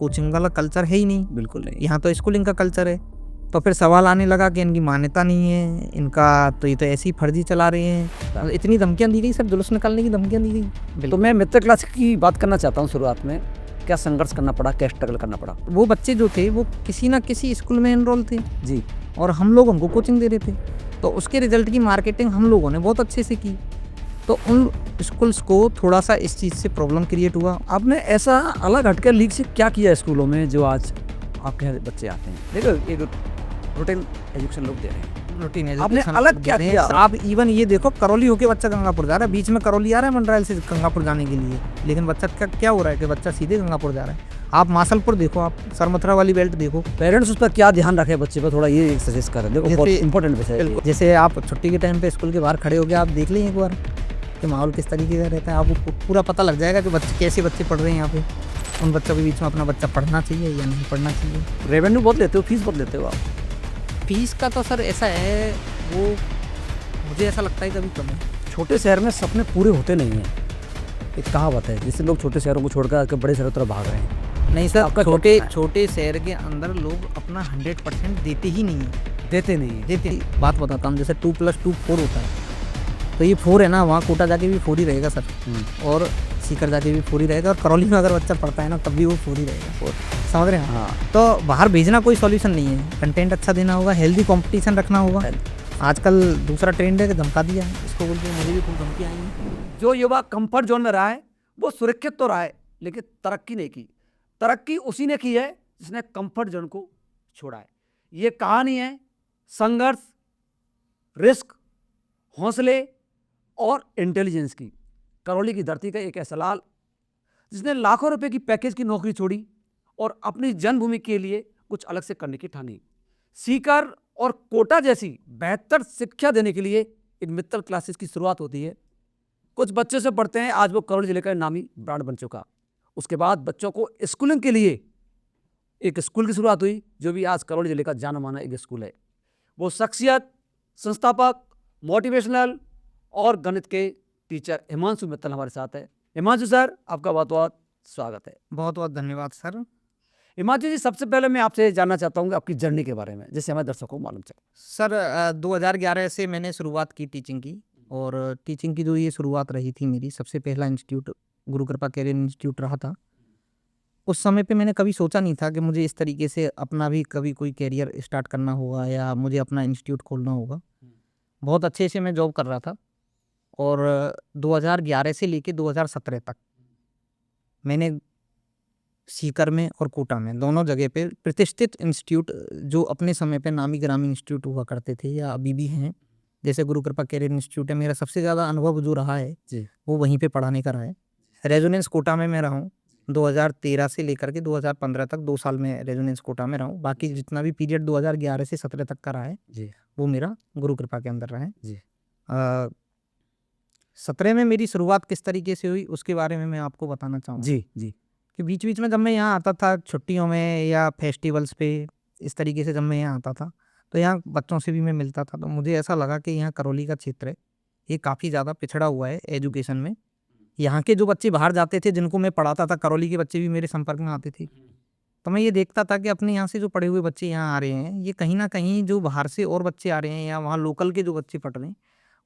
Coaching वाला culture है ही नहीं, बिल्कुल नहीं। यहाँ तो स्कूलिंग का कल्चर है। तो फिर सवाल आने लगा कि इनकी मान्यता नहीं है, इनका तो ये तो ऐसी फर्जी चला रहे हैं। इतनी धमकियाँ दी गई सर, जुलूस निकालने की धमकियाँ दी गई। तो मैं मित्र क्लास की बात करना चाहता हूँ। शुरुआत में क्या संघर्ष करना पड़ा, क्या स्ट्रगल करना पड़ा? वो बच्चे जो थे वो किसी ना किसी स्कूल में एनरोल थे जी। और हम लोग उनको कोचिंग दे रहे थे, तो उसके रिजल्ट की मार्केटिंग हम लोगों ने बहुत अच्छे से की। तो उन स्कूल्स को थोड़ा सा इस चीज़ से प्रॉब्लम क्रिएट हुआ। आपने ऐसा अलग हटकर लीग से क्या किया स्कूलों में जो आज आपके यहाँ बच्चे आते हैं? देखो एक रूटीन एजुकेशन लोग दे रहे हैं, रूटीन है। आपने अलग क्या किया? आप इवन ये देखो, करौली होके बच्चा गंगापुर जा रहा है, बीच में करौली आ रहा है मंडरायल से गंगापुर जाने के लिए, लेकिन बच्चा क्या हो रहा है कि बच्चा सीधे गंगापुर जा रहा है। आप मासलपुर देखो, आप सरमथुरा वाली बेल्ट देखो। पेरेंट्स उस पर क्या ध्यान रखे बच्चे पर, थोड़ा ये सजेस्ट करें। देखो बहुत इंपॉर्टेंट विषय है। जैसे आप छुट्टी के टाइम पे स्कूल के बाहर खड़े हो गए, आप देख लें एक बार कि माहौल किस तरीके का रहता है, आपको पूरा पता लग जाएगा कि बच्चे कैसे बच्चे पढ़ रहे हैं यहाँ पे। उन बच्चों के बीच में अपना बच्चा पढ़ना चाहिए या नहीं पढ़ना चाहिए। रेवेन्यू बहुत लेते हो, फीस बहुत लेते हो आप? फीस का तो सर ऐसा है, वो मुझे ऐसा लगता है कभी कम है। छोटे शहर में सपने पूरे होते नहीं हैं, एक कहावत है, जिससे लोग छोटे शहरों को छोड़कर आकर बड़े शहरों तरफ भाग रहे हैं। नहीं सर, छोटे शहर के अंदर लोग अपना 100% देते ही नहीं है। देते बात बताता हूँ, जैसे 2+2 4 होता है, तो ये 4 है ना, वहाँ कोटा जाके भी 4 ही रहेगा सर, और सीकर जाके भी 4 ही रहेगा, और करौली में अगर बच्चा पढ़ता है ना तब भी वो 4 ही रहेगा। समझ रहे हैं? हाँ। तो बाहर भेजना कोई सॉल्यूशन नहीं है, कंटेंट अच्छा देना होगा, हेल्दी कंपटीशन रखना होगा। आजकल दूसरा ट्रेंड है कि धमका दिया है, इसको बोलते हैं, मुझे भी खूब धमकी आई। जो युवा कंफर्ट जोन में रहा है वो सुरक्षित तो रहा है, लेकिन तरक्की नहीं की। तरक्की उसी ने की है जिसने कंफर्ट जोन को छोड़ा है। ये कहानी है संघर्ष, रिस्क, हौसले और इंटेलिजेंस की। करौली की धरती का एक ऐसा लाल जिसने लाखों रुपए की पैकेज की नौकरी छोड़ी और अपनी जन्मभूमि के लिए कुछ अलग से करने की ठानी। सीकर और कोटा जैसी बेहतर शिक्षा देने के लिए एक मित्तल क्लासेस की शुरुआत होती है। कुछ बच्चे से पढ़ते हैं, आज वो करौली जिले का नामी ब्रांड बन चुका। उसके बाद बच्चों को स्कूलिंग के लिए एक स्कूल की शुरुआत हुई, जो भी आज करौली जिले का जाना माना एक स्कूल है। वो शख्सियत, संस्थापक, मोटिवेशनल और गणित के टीचर हिमांशु मित्तल हमारे साथ है। हिमांशु सर, आपका बहुत बहुत स्वागत है। बहुत बहुत धन्यवाद सर। हिमांशु जी, सबसे पहले मैं आपसे जानना चाहता हूँ आपकी जर्नी के बारे में, जिससे हमारे दर्शकों को मालूम चले। सर 2011 से मैंने शुरुआत की टीचिंग की, और टीचिंग की जो ये शुरुआत रही थी मेरी, सबसे पहला इंस्टीट्यूट गुरु कृपा कैरियर इंस्टीट्यूट रहा था। उस समय पे मैंने कभी सोचा नहीं था कि मुझे इस तरीके से अपना भी कभी कोई कैरियर स्टार्ट करना होगा या मुझे अपना इंस्टीट्यूट खोलना होगा। बहुत अच्छे से मैं जॉब कर रहा था, और 2011 से लेके 2017 तक मैंने सीकर में और कोटा में दोनों जगह पे प्रतिष्ठित इंस्टीट्यूट, जो अपने समय पे नामी ग्रामी इंस्टीट्यूट हुआ करते थे या अभी भी हैं, जैसे गुरु कृपा कैरियर इंस्टीट्यूट है, मेरा सबसे ज़्यादा अनुभव जो रहा है जी। वो वहीं पे पढ़ाने का रहा है। रेजोनेंस कोटा में मैं रहा हूँ 2013 से लेकर के 2015 तक, 2 साल में रेजोनेंस कोटा में रहा हूँ। बाकी जितना भी पीरियड 2011 से 17 तक का रहा है जी। वो मेरा गुरु कृपा के अंदर रहा है। जी। 17 में मेरी शुरुआत किस तरीके से हुई उसके बारे में मैं आपको बताना चाहूँगा। जी। जी। कि बीच बीच में जब मैं यहाँ आता था छुट्टियों में या फेस्टिवल्स पे, इस तरीके से जब मैं यहाँ आता था तो यहाँ बच्चों से भी मैं मिलता था, तो मुझे ऐसा लगा कि यहाँ करौली का क्षेत्र है, ये काफ़ी ज़्यादा पिछड़ा हुआ है एजुकेशन में। यहाँ के जो बच्चे बाहर जाते थे, जिनको मैं पढ़ाता था, करौली के बच्चे भी मेरे संपर्क में आते थे, तो मैं ये देखता था कि अपने यहाँ से जो पढ़े हुए बच्चे यहाँ आ रहे हैं, ये कहीं ना कहीं जो बाहर से और बच्चे आ रहे हैं या वहाँ लोकल के जो बच्चे पढ़ रहे हैं,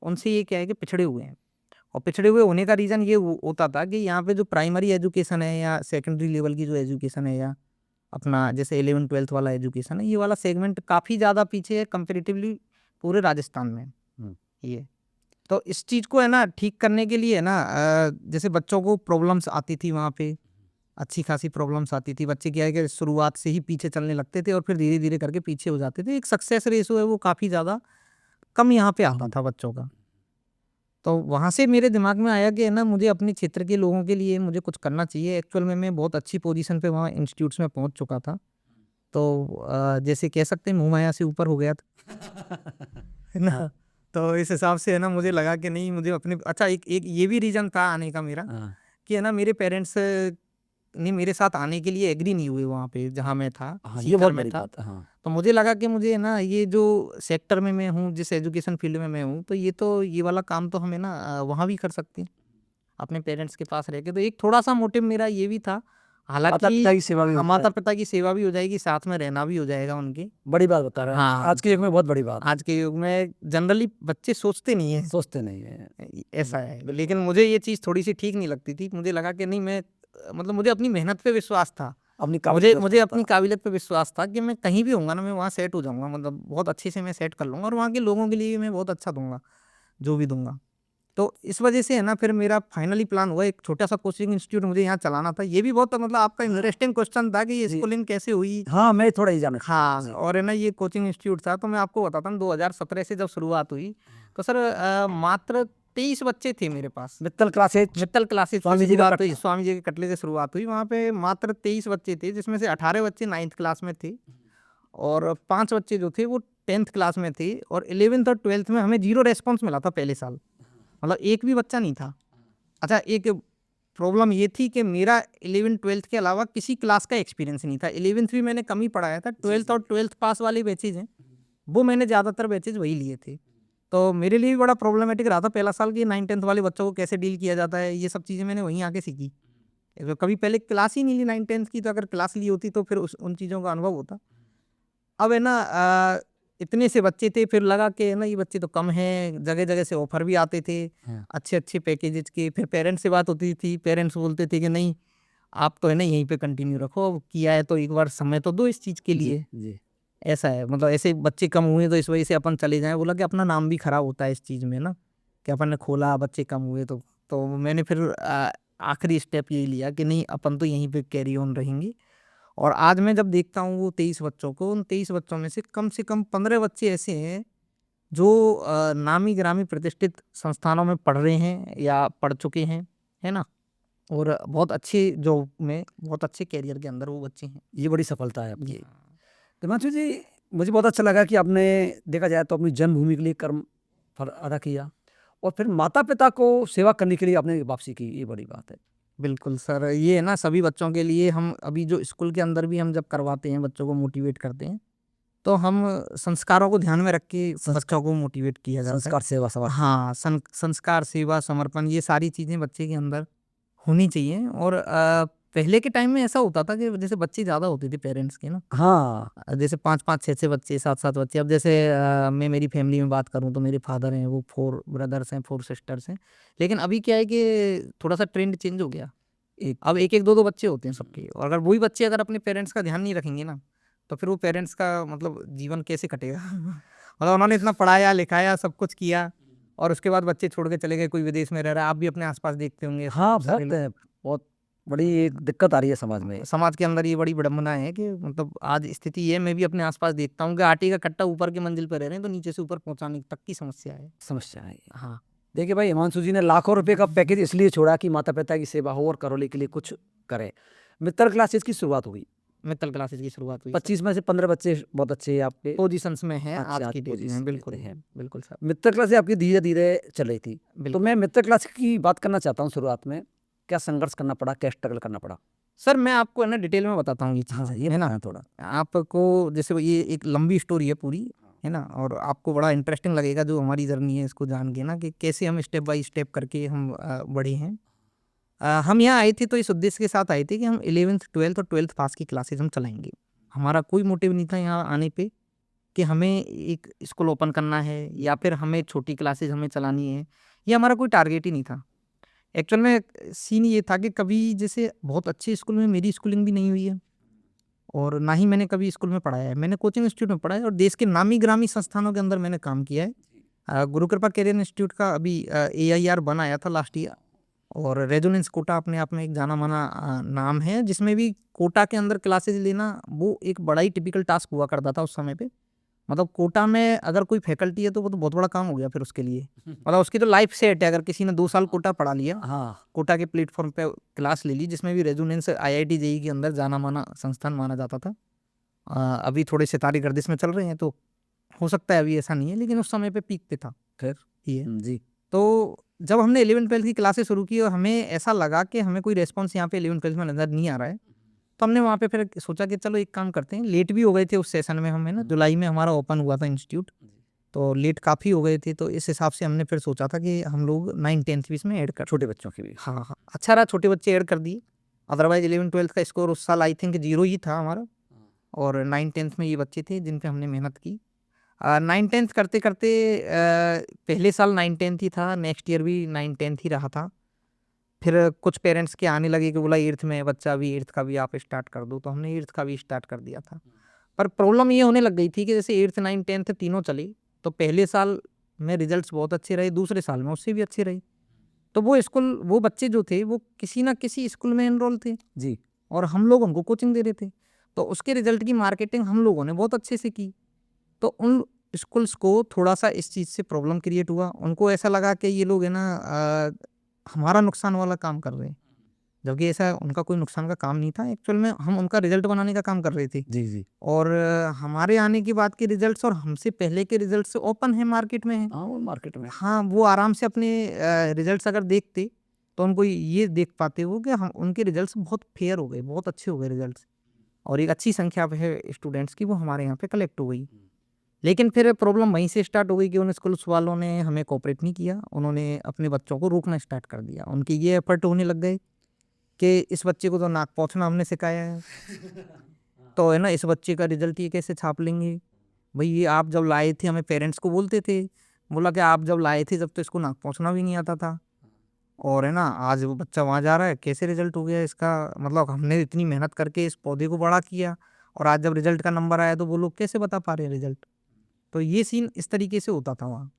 उनसे ये क्या है कि पिछड़े हुए हैं। और पिछड़े हुए होने का रीज़न ये होता था कि यहाँ पे जो प्राइमरी एजुकेशन है या सेकेंडरी लेवल की जो एजुकेशन है या अपना जैसे 11-12 वाला एजुकेशन है, ये वाला सेगमेंट काफ़ी ज़्यादा पीछे है कंपेरेटिवली पूरे राजस्थान में। ये तो इस चीज़ को है ना ठीक करने के लिए है ना, जैसे बच्चों को प्रॉब्लम्स आती थी, वहाँ पे अच्छी खासी प्रॉब्लम्स आती थी। बच्चे क्या है कि शुरुआत से ही पीछे चलने लगते थे और फिर धीरे धीरे करके पीछे हो जाते थे। एक सक्सेस रेशो है वो काफ़ी ज़्यादा कम यहाँ पे आता था बच्चों का। तो वहाँ से मेरे दिमाग में आया कि है ना, मुझे अपने क्षेत्र के लोगों के लिए मुझे कुछ करना चाहिए। एक्चुअल में मैं बहुत अच्छी पोजीशन पे वहाँ इंस्टीट्यूट्स में पहुँच चुका था, तो जैसे कह सकते हैं मुँह माया से ऊपर हो गया था है ना। तो इस हिसाब से है ना मुझे लगा कि नहीं, मुझे अपने अच्छा एक ये भी रीज़न था आने का मेरा कि है ना, मेरे पेरेंट्स ने मेरे साथ आने के लिए एग्री नहीं हुए वहाँ पे जहाँ मैं था। ये बहुत बड़ी बात है। तो मुझे लगा कि मुझे ना ये जो सेक्टर में मैं हूँ, जिस एजुकेशन फील्ड में मैं हूँ, तो ये वाला काम तो हमें ना वहाँ भी कर सकते हैं अपने पेरेंट्स के पास रह के। तो एक थोड़ा सा मोटिव मेरा ये भी था। माता हालांकि पिता की सेवा भी होता है। माता पिता की सेवा भी हो जाएगी, साथ में रहना भी हो जाएगा उनके। बड़ी बात बता रहे हैं, हाँ। आज के युग में बहुत बड़ी बात, आज के युग में जनरली बच्चे सोचते नहीं है सोचते नहीं है। ऐसा है। लेकिन मुझे ये चीज़ थोड़ी सी ठीक नहीं लगती थी। मुझे लगा कि नहीं, मैं मतलब मुझे अपनी मेहनत पे विश्वास था, अपनी मुझे काबिलियत मुझे पे अपनी था। काबिलियत पे विश्वास था कि मैं कहीं भी होऊंगा ना, मैं वहाँ सेट हो जाऊंगा, मतलब बहुत अच्छे से मैं सेट कर लूंगा और वहाँ के लोगों के लिए मैं बहुत अच्छा दूंगा, जो भी दूंगा। तो इस वजह से है ना, फिर मेरा फाइनली प्लान हुआ, एक छोटा सा कोचिंग इंस्टीट्यूट मुझे यहाँ चलाना था। ये भी बहुत मतलब आपका इंटरेस्टिंग क्वेश्चन था कि ये जी। स्कूलिंग कैसे हुई। हाँ, मैं थोड़ा ही जानना हाँ, चाहता हूँ। और है ना, ये कोचिंग इंस्टीट्यूट था, तो मैं आपको बताता हूँ 2017 से जब शुरुआत हुई, तो सर मात्र 23 बच्चे थे मेरे पास। मित्तल क्लासेज, मित्तल क्लासेस स्वामी जी का शुरुआत हुई, कट्टा। स्वामी जी के कटले से शुरुआत हुई। वहाँ पे मात्र 23 बच्चे थे, जिसमें से 18 बच्चे 9th क्लास में थे और 5 बच्चे जो थे वो 10th क्लास में थे। और 11th और 12th में हमें 0 रेस्पॉन्स मिला था पहले साल, मतलब एक भी बच्चा नहीं था। अच्छा, एक प्रॉब्लम ये थी कि मेरा 11th-12th के अलावा किसी क्लास का एक्सपीरियंस नहीं था। 11th भी मैंने कम ही पढ़ाया था, 12th और 12th पास वाले बैचेज हैं, वो मैंने ज़्यादातर बैचेज वही लिए थे। तो मेरे लिए भी बड़ा प्रॉब्लमेटिक रहा था पहला साल कि 9th-10th वाले बच्चों को कैसे डील किया जाता है। ये सब चीज़ें मैंने वहीं आके सीखी। कभी पहले क्लास ही नहीं ली 9th-10th की, तो अगर क्लास ली होती तो फिर उन चीज़ों का अनुभव होता। अब है ना, इतने से बच्चे थे, फिर लगा कि है ना, ये बच्चे तो कम हैं, जगह जगह से ऑफर भी आते थे अच्छे अच्छे पैकेजेस के। फिर पेरेंट्स से बात होती थी, पेरेंट्स बोलते थे कि नहीं, आप तो है ना यहीं पे कंटिन्यू रखो, अब किया है तो एक बार समय तो दो इस चीज़ के लिए। जी। ऐसा है, मतलब ऐसे बच्चे कम हुए तो इस वजह से अपन चले जाएं। बोला कि अपना नाम भी खराब होता है इस चीज़ में ना, कि अपन ने खोला, बच्चे कम हुए तो मैंने फिर आखिरी स्टेप यही लिया कि नहीं, अपन तो यहीं पे कैरी ऑन रहेंगे। और आज मैं जब देखता हूँ वो 23 बच्चों को, उन 23 बच्चों में से कम 15 बच्चे ऐसे हैं जो नामी गिरामी प्रतिष्ठित संस्थानों में पढ़ रहे हैं या पढ़ चुके हैं, है ना, और बहुत अच्छे जॉब में, बहुत अच्छे कैरियर के अंदर वो बच्चे हैं। ये बड़ी सफलता है आपकी। जी। हिमांशु जी, मुझे बहुत अच्छा लगा कि आपने देखा जाए तो अपनी जन्मभूमि के लिए कर्म अदा किया और फिर माता पिता को सेवा करने के लिए आपने वापसी की, ये बड़ी बात है। बिल्कुल सर, ये है ना सभी बच्चों के लिए। हम अभी जो स्कूल के अंदर भी हम जब करवाते हैं, बच्चों को मोटिवेट करते हैं, तो हम संस्कारों को ध्यान में रख के बच्चों को मोटिवेट किया जाता है। संस्कार सेवा समर्पण। हाँ, संस्कार, सेवा, समर्पण, ये सारी चीज़ें बच्चे के अंदर होनी चाहिए। और पहले के टाइम में ऐसा होता था कि जैसे बच्चे ज़्यादा होते थे पेरेंट्स के ना, हाँ, जैसे 5-5, 6-6 बच्चे, 7-7 बच्चे। अब जैसे मैं मेरी फैमिली में बात करूँ तो मेरे फादर हैं, वो 4 ब्रदर्स हैं, 4 सिस्टर्स हैं। लेकिन अभी क्या है कि थोड़ा सा ट्रेंड चेंज हो गया, अब एक एक दो दो बच्चे होते हैं सबके। और अगर वही बच्चे अगर अपने पेरेंट्स का ध्यान नहीं रखेंगे ना, तो फिर वो पेरेंट्स का मतलब जीवन कैसे कटेगा। मतलब उन्होंने इतना पढ़ाया लिखाया, सब कुछ किया, और उसके बाद बच्चे छोड़ के चले गए, कोई विदेश में रह रहा है। आप भी अपने आसपास देखते होंगे हाँ, सारे बहुत लोग। है, बहुत बड़ी एक दिक्कत आ रही है समाज में। समाज के अंदर ये बड़ी विडंबना है कि मतलब आज स्थिति ये, मैं भी अपने आसपास देखता हूँ कि आटे का कट्टा ऊपर की मंजिल पर रह रहे हैं, तो नीचे से ऊपर पहुंचाने तक की समस्या है। समस्या है ये। हाँ, देखिए भाई, हिमांशु जी ने लाखों रुपए का पैकेज इसलिए छोड़ा कि माता पिता की सेवा हो और करौली के लिए कुछ करे। मित्तल क्लासेज की शुरुआत हुई, मित्तल क्लासेज की शुरुआत हुई। 25 में से 15 बच्चे बहुत अच्छे हैं आपके पोजीशंस में है अच्छे आज आज की डेट पोजीशन में। में बिल्कुल हैं। बिल्कुल सर, मित्तल क्लास आपकी धीरे धीरे चल रही थी, तो बिल्कुल। मैं मित्तल क्लास की बात करना चाहता हूँ। शुरुआत में क्या संघर्ष करना पड़ा, क्या स्ट्रगल करना पड़ा? सर मैं आपको है ना डिटेल में बताता हूँ ये चीज़, हाँ, ये है ना। बताएं थोड़ा। आपको जैसे ये एक लंबी स्टोरी है पूरी, है ना, और आपको बड़ा इंटरेस्टिंग लगेगा जो हमारी जर्नी है इसको जान के ना, कि कैसे हम स्टेप बाय स्टेप करके हम बढ़े हैं। हम यहाँ आए थे तो इस उद्देश्य के साथ आए थे कि हम 11th 12th और 12th पास की क्लासेस हम चलाएंगे। हमारा कोई मोटिव नहीं था यहाँ आने पे कि हमें एक स्कूल ओपन करना है या फिर हमें छोटी क्लासेस हमें चलानी है, ये हमारा कोई टारगेट ही नहीं था। एक्चुअल में सीन ये था कि कभी जैसे बहुत अच्छे स्कूल में मेरी स्कूलिंग भी नहीं हुई है, और ना ही मैंने कभी स्कूल में पढ़ाया है। मैंने कोचिंग इंस्टीट्यूट में पढ़ा है और देश के नामी ग्रामी संस्थानों के अंदर मैंने काम किया है। गुरु कृपा कैरियर इंस्टीट्यूट का अभी AIR बन आया था लास्ट ईयर, और रेजोनेंस कोटा अपने आप में एक जाना माना नाम है, जिसमें भी कोटा के अंदर क्लासेस लेना वो एक बड़ा ही टिपिकल टास्क हुआ करता था उस समय पे। मतलब कोटा में अगर कोई फैकल्टी है तो वो तो बहुत बड़ा काम हो गया फिर उसके लिए, मतलब उसकी तो लाइफ सेट है। अगर किसी ने 2 साल कोटा पढ़ा लिया, हाँ, कोटा के प्लेटफॉर्म पे क्लास ले ली, जिसमें भी रेजोनेंस IIT JEE के अंदर जाना माना संस्थान माना जाता था। अभी थोड़े सितारे गर्दिश में चल रहे हैं, तो हो सकता है अभी ऐसा नहीं है, लेकिन उस समय पे पीक पे था। खैर ये जी, तो जब हमने 11th-12th की क्लासेस शुरू की और हमें ऐसा लगा कि हमें कोई रेस्पॉन्स यहाँ पे 11th-12th में नज़र नहीं आ रहा है, तो हमने वहाँ पे फिर सोचा कि चलो एक काम करते हैं। लेट भी हो गए थे उस सेशन में, हमें ना जुलाई में हमारा ओपन हुआ था इंस्टीट्यूट, तो लेट काफ़ी हो गए थे। तो इस हिसाब से हमने फिर सोचा था कि हम लोग 9th 10th भी इसमें ऐड कर। छोटे बच्चों के भी। हाँ हाँ, अच्छा रहा, छोटे बच्चे ऐड कर दिए। अदरवाइज 11th-12th का स्कोर उस साल आई थिंक 0 ही था हमारा, और 9th-10th में ये बच्चे थे जिन पे हमने मेहनत की। 9th-10th करते करते पहले साल 9th-10th ही था, नेक्स्ट ईयर भी 9th-10th ही रहा था। फिर कुछ पेरेंट्स के आने लगे कि बोला 8th में बच्चा, अभी 8th का भी आप स्टार्ट कर दो, तो हमने 8th का भी स्टार्ट कर दिया था। पर प्रॉब्लम ये होने लग गई थी कि जैसे 8th 9th 10th तीनों चली, तो पहले साल में रिजल्ट्स बहुत अच्छे रहे, दूसरे साल में उससे भी अच्छे रहे। तो वो बच्चे जो थे वो किसी ना किसी स्कूल में एनरोल थे जी। और हम लोग उनको कोचिंग दे रहे थे, तो उसके रिजल्ट की मार्केटिंग हम लोगों ने बहुत अच्छे से की। तो उन स्कूल्स को थोड़ा सा इस चीज़ से प्रॉब्लम क्रिएट हुआ, उनको ऐसा लगा कि ये लोग है ना हमारा नुकसान वाला काम कर रहे हैं, जबकि ऐसा उनका कोई नुकसान का काम नहीं था। एक्चुअल में हम उनका रिजल्ट बनाने का काम कर रहे थे, जी, जी। और हमारे आने के बाद के रिजल्ट्स और हमसे पहले के रिजल्ट्स ओपन है, मार्केट में है। हाँ, वो मार्केट में। हाँ, वो आराम से अपने रिजल्ट्स अगर देखते तो उनको ये देख पाते वो कि हम उनके रिजल्ट्स बहुत फेयर हो गए, बहुत अच्छे हो गए रिजल्ट्स, और एक अच्छी संख्या है स्टूडेंट्स की वो हमारे यहाँ पे कलेक्ट हो गई। लेकिन फिर प्रॉब्लम वहीं से स्टार्ट हो गई कि उन स्कूल्स वालों ने हमें कोऑपरेट नहीं किया, उन्होंने अपने बच्चों को रोकना स्टार्ट कर दिया। उनके ये एफर्ट होने लग गए कि इस बच्चे को तो नाक पोंछना हमने सिखाया है, तो है ना इस बच्चे का रिजल्ट ये कैसे छाप लेंगे। भाई ये आप जब लाए थे, हमें पेरेंट्स को बोलते थे, बोला कि आप जब लाए थे जब तो इसको नाक पोंछना भी नहीं आता था, और है ना आज वो बच्चा वहाँ जा रहा है, कैसे रिजल्ट हो गया इसका। मतलब हमने इतनी मेहनत करके इस पौधे को बड़ा किया, और आज जब रिजल्ट का नंबर आया तो वो लोग कैसे बता पा रहे हैं रिजल्ट। तो ये सीन इस तरीके से होता था वहाँ।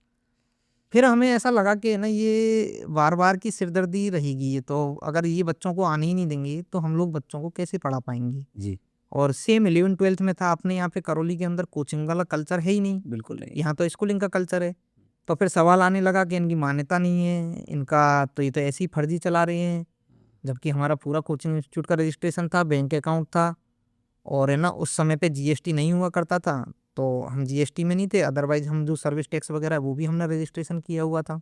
फिर हमें ऐसा लगा कि ना ये बार बार की सिरदर्दी रहेगी, ये तो अगर ये बच्चों को आने ही नहीं देंगे तो हम लोग बच्चों को कैसे पढ़ा पाएंगे। जी। और सेम 11th-12th में था, अपने यहाँ पे करौली के अंदर कोचिंग वाला कल्चर है ही नहीं, बिल्कुल नहीं। यहाँ तो स्कूलिंग का कल्चर है। तो फिर सवाल आने लगा कि इनकी मान्यता नहीं है, इनका तो ये तो ऐसे ही फर्जी चला रहे हैं, जबकि हमारा पूरा कोचिंग इंस्टीट्यूट का रजिस्ट्रेशन था, बैंक अकाउंट था, और है ना उस समय पे जीएसटी नहीं हुआ करता था, तो हम जीएसटी में नहीं थे। अदरवाइज हम जो सर्विस टैक्स वगैरह वो भी हमने रजिस्ट्रेशन किया हुआ था।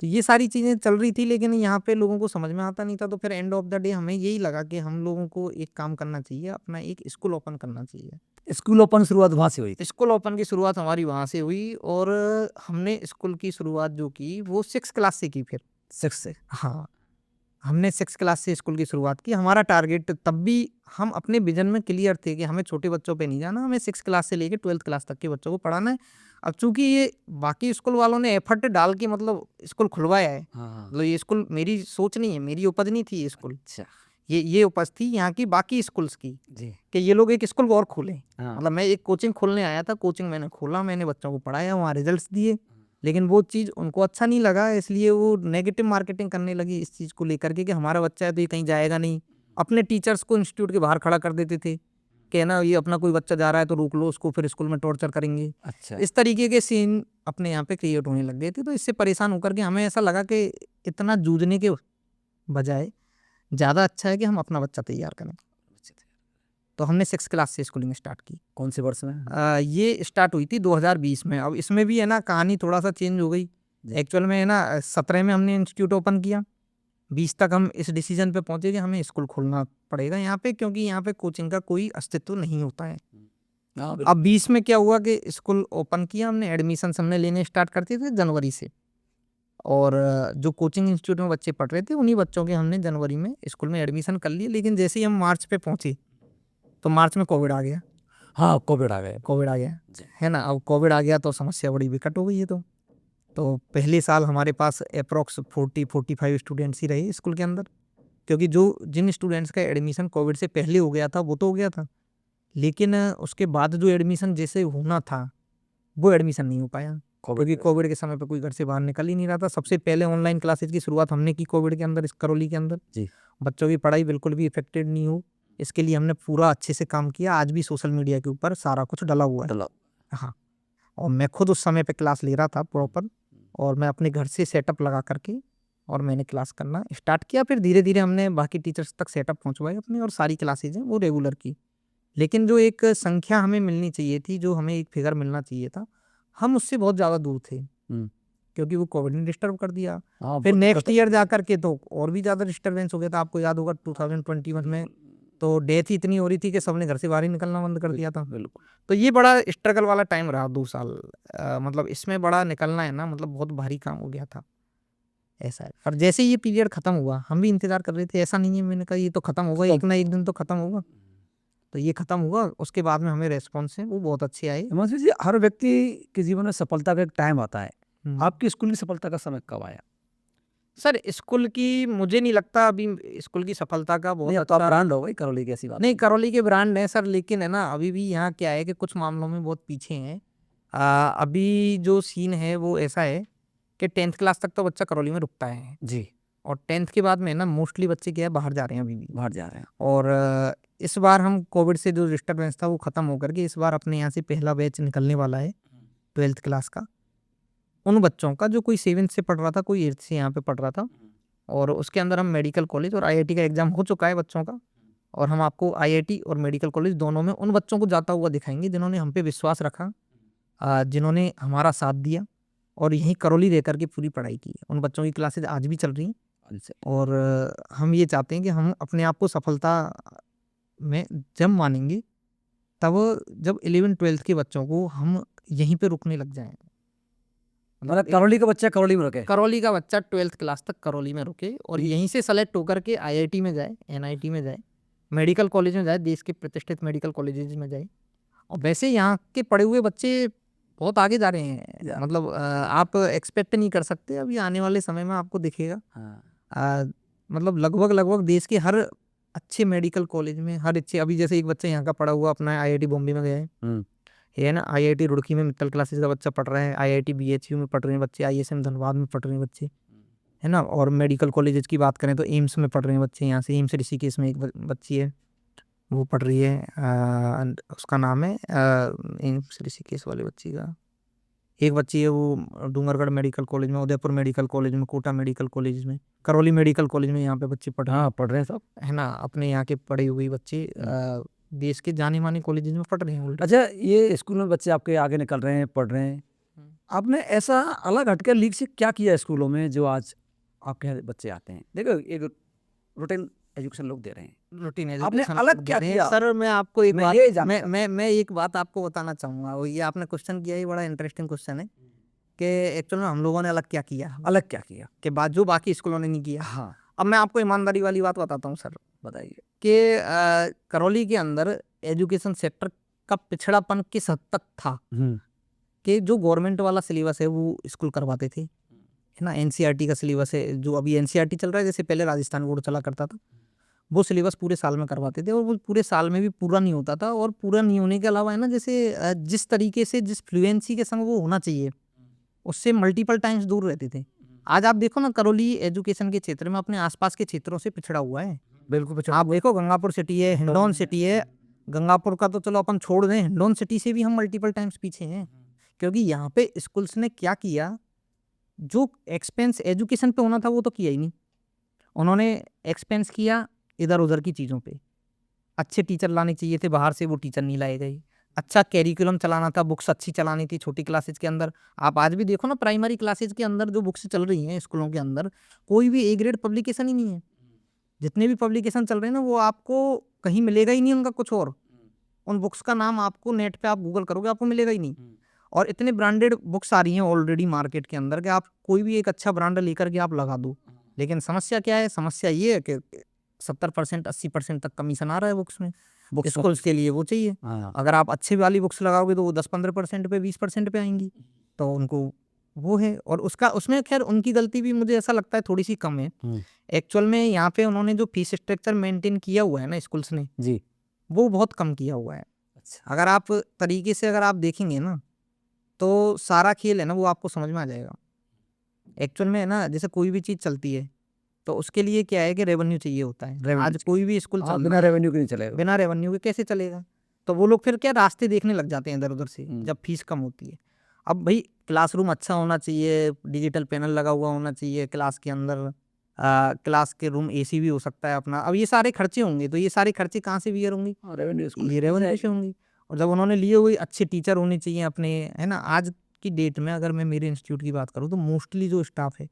तो ये सारी चीज़ें चल रही थी, लेकिन यहाँ पे लोगों को समझ में आता नहीं था। तो फिर एंड ऑफ द डे हमें यही लगा कि हम लोगों को एक काम करना चाहिए, अपना एक स्कूल ओपन करना चाहिए। स्कूल ओपन शुरुआत वहाँ से हुई थी। स्कूल ओपन की शुरुआत हमारी वहाँ से हुई, और हमने स्कूल की शुरुआत जो की वो 6 क्लास से की। फिर 6 से। हाँ, हमने 6 क्लास से स्कूल की शुरुआत की। हमारा टारगेट तब भी हम अपने विजन में क्लियर थे कि हमें छोटे बच्चों पे नहीं जाना, हमें 6 क्लास से लेके 12th क्लास तक के बच्चों को पढ़ाना है। अब चूंकि ये बाकी स्कूल वालों ने एफर्ट डाल के मतलब स्कूल खुलवाया है, हाँ। मतलब ये स्कूल मेरी सोच नहीं है, मेरी उपज नहीं थी ये स्कूल, अच्छा। ये उपज थी यहाँ की बाकी स्कूल्स की, जी। कि ये लोग एक स्कूल और खोलें। हाँ। मतलब मैं एक कोचिंग खोलने आया था, कोचिंग मैंने खोला, मैंने बच्चों को पढ़ाया, वहाँ रिजल्ट्स दिए, लेकिन वो चीज़ उनको अच्छा नहीं लगा, इसलिए वो नेगेटिव मार्केटिंग करने लगी इस चीज़ को लेकर के कि हमारा बच्चा है तो ये कहीं जाएगा नहीं। अपने टीचर्स को इंस्टीट्यूट के बाहर खड़ा कर देते थे कि ना ये अपना कोई बच्चा जा रहा है तो रोक लो उसको, फिर स्कूल में टॉर्चर करेंगे। अच्छा। इस तरीके के सीन अपने यहाँ पे क्रिएट होने लग गए थे। तो इससे परेशान होकर के हमें ऐसा लगा कि इतना जूझने के बजाय ज़्यादा अच्छा है कि हम अपना बच्चा तैयार करें। तो हमने 6 क्लास से स्कूलिंग स्टार्ट की। कौन से वर्ष में? ये स्टार्ट हुई थी 2020 में। अब इसमें भी है ना कहानी थोड़ा सा चेंज हो गई। एक्चुअल में है ना 17 में हमने इंस्टीट्यूट ओपन किया, 20 तक हम इस डिसीजन पे पहुंचे कि हमें स्कूल खोलना पड़ेगा यहाँ पे, क्योंकि यहाँ पे कोचिंग का कोई अस्तित्व नहीं होता है। अब 20 में क्या हुआ कि स्कूल ओपन किया हमने, एडमिशन हमने लेने स्टार्ट करते थे जनवरी से, और जो कोचिंग इंस्टीट्यूट में बच्चे पढ़ रहे थे उन्हीं बच्चों के हमने जनवरी में स्कूल में एडमिशन कर लिए। लेकिन जैसे ही हम मार्च पे पहुंचे तो मार्च में कोविड आ गया। हाँ, कोविड आ गया। कोविड आ गया है ना। अब कोविड आ गया तो समस्या बड़ी विकट हो गई है। तो पहले साल हमारे पास अप्रॉक्स 40-45 स्टूडेंट्स ही रहे स्कूल के अंदर, क्योंकि जिन स्टूडेंट्स का एडमिशन कोविड से पहले हो गया था वो तो हो गया था, लेकिन उसके बाद जो एडमिशन जैसे होना था वो एडमिशन नहीं हो पाया, क्योंकि कोविड के समय पे कोई घर से बाहर निकल ही नहीं रहा था। सबसे पहले ऑनलाइन क्लासेज की शुरुआत हमने की कोविड के अंदर, इस करौली के अंदर। जी। बच्चों की पढ़ाई बिल्कुल भी इफेक्टेड नहीं हो, इसके लिए हमने पूरा अच्छे से काम किया। आज भी सोशल मीडिया के ऊपर सारा कुछ डला हुआ है। हाँ, और मैं खुद उस समय पे क्लास ले रहा था प्रॉपर, और मैं अपने घर से सेटअप लगा करके और मैंने क्लास करना स्टार्ट किया। फिर धीरे धीरे हमने बाकी टीचर्स तक सेटअप पहुंचवाए अपने, और सारी क्लासेज हैं वो रेगुलर की। लेकिन जो एक संख्या हमें मिलनी चाहिए थी, जो हमें एक फिगर मिलना चाहिए था, हम उससे बहुत ज़्यादा दूर थे, क्योंकि वो कोविड ने डिस्टर्ब कर दिया। फिर नेक्स्ट ईयर जा करके तो और भी ज़्यादा डिस्टर्बेंस हो गया था। आपको याद होगा 2021 में तो डेथ ही इतनी हो रही थी कि सबने घर से बाहर ही निकलना बंद कर दिया था। तो ये बड़ा स्ट्रगल वाला टाइम रहा 2 साल। मतलब इसमें बड़ा निकलना है ना, मतलब बहुत भारी काम हो गया था। ऐसा है। पर जैसे ये पीरियड खत्म हुआ हम भी इंतजार कर रहे थे, ऐसा नहीं है, मैंने कहा ये तो खत्म होगा, एक ना एक दिन तो खत्म होगा। तो ये खत्म हुआ, उसके बाद में हमें रेस्पॉन्स है वो बहुत अच्छे आए। हिमांशु जी, हर व्यक्ति के जीवन में सफलता का एक टाइम आता है। आपकी स्कूल की सफलता का समय कब आया? सर स्कूल की मुझे नहीं लगता अभी स्कूल की सफलता का बहुत नहीं, अब तो आप अच्छा ब्रांड हो गई करौली की, ऐसी बात नहीं, करौली के ब्रांड है सर, लेकिन है ना अभी भी यहाँ क्या है कि कुछ मामलों में बहुत पीछे हैं। अभी जो सीन है वो ऐसा है कि 10th क्लास तक तो बच्चा करौली में रुकता है जी, और 10th के बाद में ना मोस्टली बच्चे क्या है बाहर जा रहे हैं अभी भी। बाहर जा रहे हैं। और इस बार हम कोविड से जो डिस्टर्बेंस था वो ख़त्म होकर के इस बार अपने यहाँ से पहला बैच निकलने वाला है 12th क्लास का, उन बच्चों का जो कोई 7th से पढ़ रहा था, कोई 8th से यहाँ पे पढ़ रहा था। और उसके अंदर हम मेडिकल कॉलेज और आईआईटी का एग्ज़ाम हो चुका है बच्चों का, और हम आपको आईआईटी और मेडिकल कॉलेज दोनों में उन बच्चों को जाता हुआ दिखाएंगे जिन्होंने हम पे विश्वास रखा, जिन्होंने हमारा साथ दिया और यहीं करौली रह करके पूरी पढ़ाई की है। उन बच्चों की क्लासेज आज भी चल रही हैं और हम ये चाहते हैं कि हम अपने आप को सफलता में जब मानेंगे तब जब 11th-12th के बच्चों को हम यहीं पे रुकने लग जाएं। मतलब करौली का बच्चा करौली में रुके। करौली का बच्चा 12th क्लास तक करौली में रुके और यहीं से सेलेक्ट होकर के आईआईटी में जाए, एनआईटी में जाए, मेडिकल कॉलेज में जाए, देश के प्रतिष्ठित मेडिकल कॉलेजेस में जाए। और वैसे यहाँ के पढ़े हुए बच्चे बहुत आगे जा रहे हैं, मतलब आप एक्सपेक्ट नहीं कर सकते, अभी आने वाले समय में आपको दिखेगा। मतलब लगभग देश के हर अच्छे मेडिकल कॉलेज में, हर अच्छे, अभी जैसे एक बच्चा यहाँ का पढ़ा हुआ अपना आईआईटी बॉम्बे में गया है, ये है ना, आईआईटी रुड़की में मित्तल क्लासेस का बच्चा पढ़ रहा है, आईआईटी बीएचयू में पढ़ रहे हैं बच्चे, आईएसएम धनबाद में पढ़ रहे हैं बच्चे, है ना। और मेडिकल कॉलेजेस की बात करें तो एम्स में पढ़ रहे हैं बच्चे, यहाँ से एम्स ऋषिकेश में एक बच्ची है वो पढ़ रही है, उसका नाम है एम्स ऋषिकेश वाले बच्ची का, एक बच्ची है वो डूंगरगढ़ मेडिकल कॉलेज में, उदयपुर मेडिकल कॉलेज में, कोटा मेडिकल कॉलेज में, करौली मेडिकल कॉलेज में यहाँ पे बच्चे पढ़ रहे हैं सब, है ना। अपने यहाँ के पढ़े हुए बच्चे देश के जाने माने कॉलेजेस में पढ़ रहे हैं। अच्छा, ये स्कूल में बच्चे आपके आगे निकल रहे हैं, पढ़ रहे हैं, आपने ऐसा अलग हटकर लीग से क्या किया स्कूलों में जो आज आपके यहाँ बच्चे आते हैं? देखो, एक रूटीन एजुकेशन लोग दे रहे हैं, रूटीन आपने एजुकेशन अलग क्या किया? सर मैं आपको एक मैं बात ये जानना मैं एक बात आपको बताना चाहूँगा, वो ये आपने क्वेश्चन किया, ये बड़ा इंटरेस्टिंग क्वेश्चन है कि एक्चुअल में हम लोगों ने अलग क्या किया, अलग क्या किया कि जो बाकी स्कूलों ने नहीं किया। हाँ, अब मैं आपको ईमानदारी वाली बात बताता हूँ सर, बताइए कि करौली के अंदर एजुकेशन सेक्टर का पिछड़ापन किस हद तक था कि जो गवर्नमेंट वाला सिलेबस है वो स्कूल करवाते थे, है ना। एनसीईआरटी का सिलेबस है, जो अभी एनसीईआरटी चल रहा है, जैसे पहले राजस्थान बोर्ड चला करता था, वो सिलेबस पूरे साल में करवाते थे और वो पूरे साल में भी पूरा नहीं होता था। और पूरा नहीं होने के अलावा है ना, जैसे जिस तरीके से जिस फ्लुएंसी के संग वो होना चाहिए उससे मल्टीपल टाइम्स दूर रहते थे। आज आप देखो ना, करौली एजुकेशन के क्षेत्र में अपने आसपास के क्षेत्रों से पिछड़ा हुआ है, बिल्कुल। आप देखो गंगापुर सिटी है, हिंडौन सिटी है, गंगापुर का तो चलो अपन छोड़ दें, हिंडौन सिटी से भी हम मल्टीपल टाइम्स पीछे हैं, क्योंकि यहाँ पे स्कूल्स ने क्या किया, जो एक्सपेंस एजुकेशन पे होना था वो तो किया ही नहीं, उन्होंने एक्सपेंस किया इधर उधर की चीज़ों पे। अच्छे टीचर लाने चाहिए थे बाहर से, वो टीचर नहीं लाए गए। अच्छा कैरिकुलम चलाना था, बुक्स अच्छी चलानी थी छोटी क्लासेज के अंदर। आप आज भी देखो ना, प्राइमरी क्लासेज के अंदर जो बुक्स चल रही हैं स्कूलों के अंदर, कोई भी ए ग्रेड पब्लिकेशन ही नहीं है। जितने भी पब्लिकेशन चल रहे हैं ना, वो आपको कहीं मिलेगा ही नहीं उनका कुछ और, उन बुक्स का नाम आपको नेट पे आप गूगल करोगे आपको मिलेगा ही नहीं। और इतने ब्रांडेड बुक्स आ रही हैं ऑलरेडी मार्केट के अंदर कि आप कोई भी एक अच्छा ब्रांड लेकर के आप लगा दो। लेकिन समस्या क्या है, समस्या ये है कि 70% 80% तक कमीशन आ रहा है बुक्स में, स्कूल्स के लिए वो चाहिए। अगर आप अच्छे वाली बुक्स लगाओगे तो वो 10-15% पे 20% पे आएंगी, तो उनको वो है। और उसमें खैर उनकी गलती भी मुझे ऐसा लगता है थोड़ी सी कम है। एक्चुअल में यहाँ पे उन्होंने जो फीस स्ट्रक्चर मेंटेन किया हुआ है ना स्कूल्स ने जी, वो बहुत कम किया हुआ है। अच्छा, अगर आप तरीके से अगर आप देखेंगे ना तो सारा खेल है ना वो आपको समझ में आ जाएगा। एक्चुअल में है ना, जैसे कोई भी चीज़ चलती है तो उसके लिए क्या है कि रेवेन्यू चाहिए होता है। आज कोई भी स्कूल बिना रेवेन्यू के नहीं चलेगा, बिना रेवेन्यू के कैसे चलेगा? तो वो लोग फिर क्या रास्ते देखने लग जाते हैं इधर उधर से जब फीस कम होती है। अब भाई क्लासरूम अच्छा होना चाहिए, डिजिटल पैनल लगा हुआ होना चाहिए क्लास के अंदर, क्लास के रूम एसी भी हो सकता है अपना। अब ये सारे खर्चे होंगे, तो ये सारे खर्चे कहाँ से बियर होंगे? ये रेवेन्यू से होंगी। और जब उन्होंने लिए हुए अच्छे टीचर होने चाहिए अपने, है ना। आज की डेट में अगर मैं मेरे इंस्टीट्यूट की बात करूँ तो मोस्टली जो स्टाफ है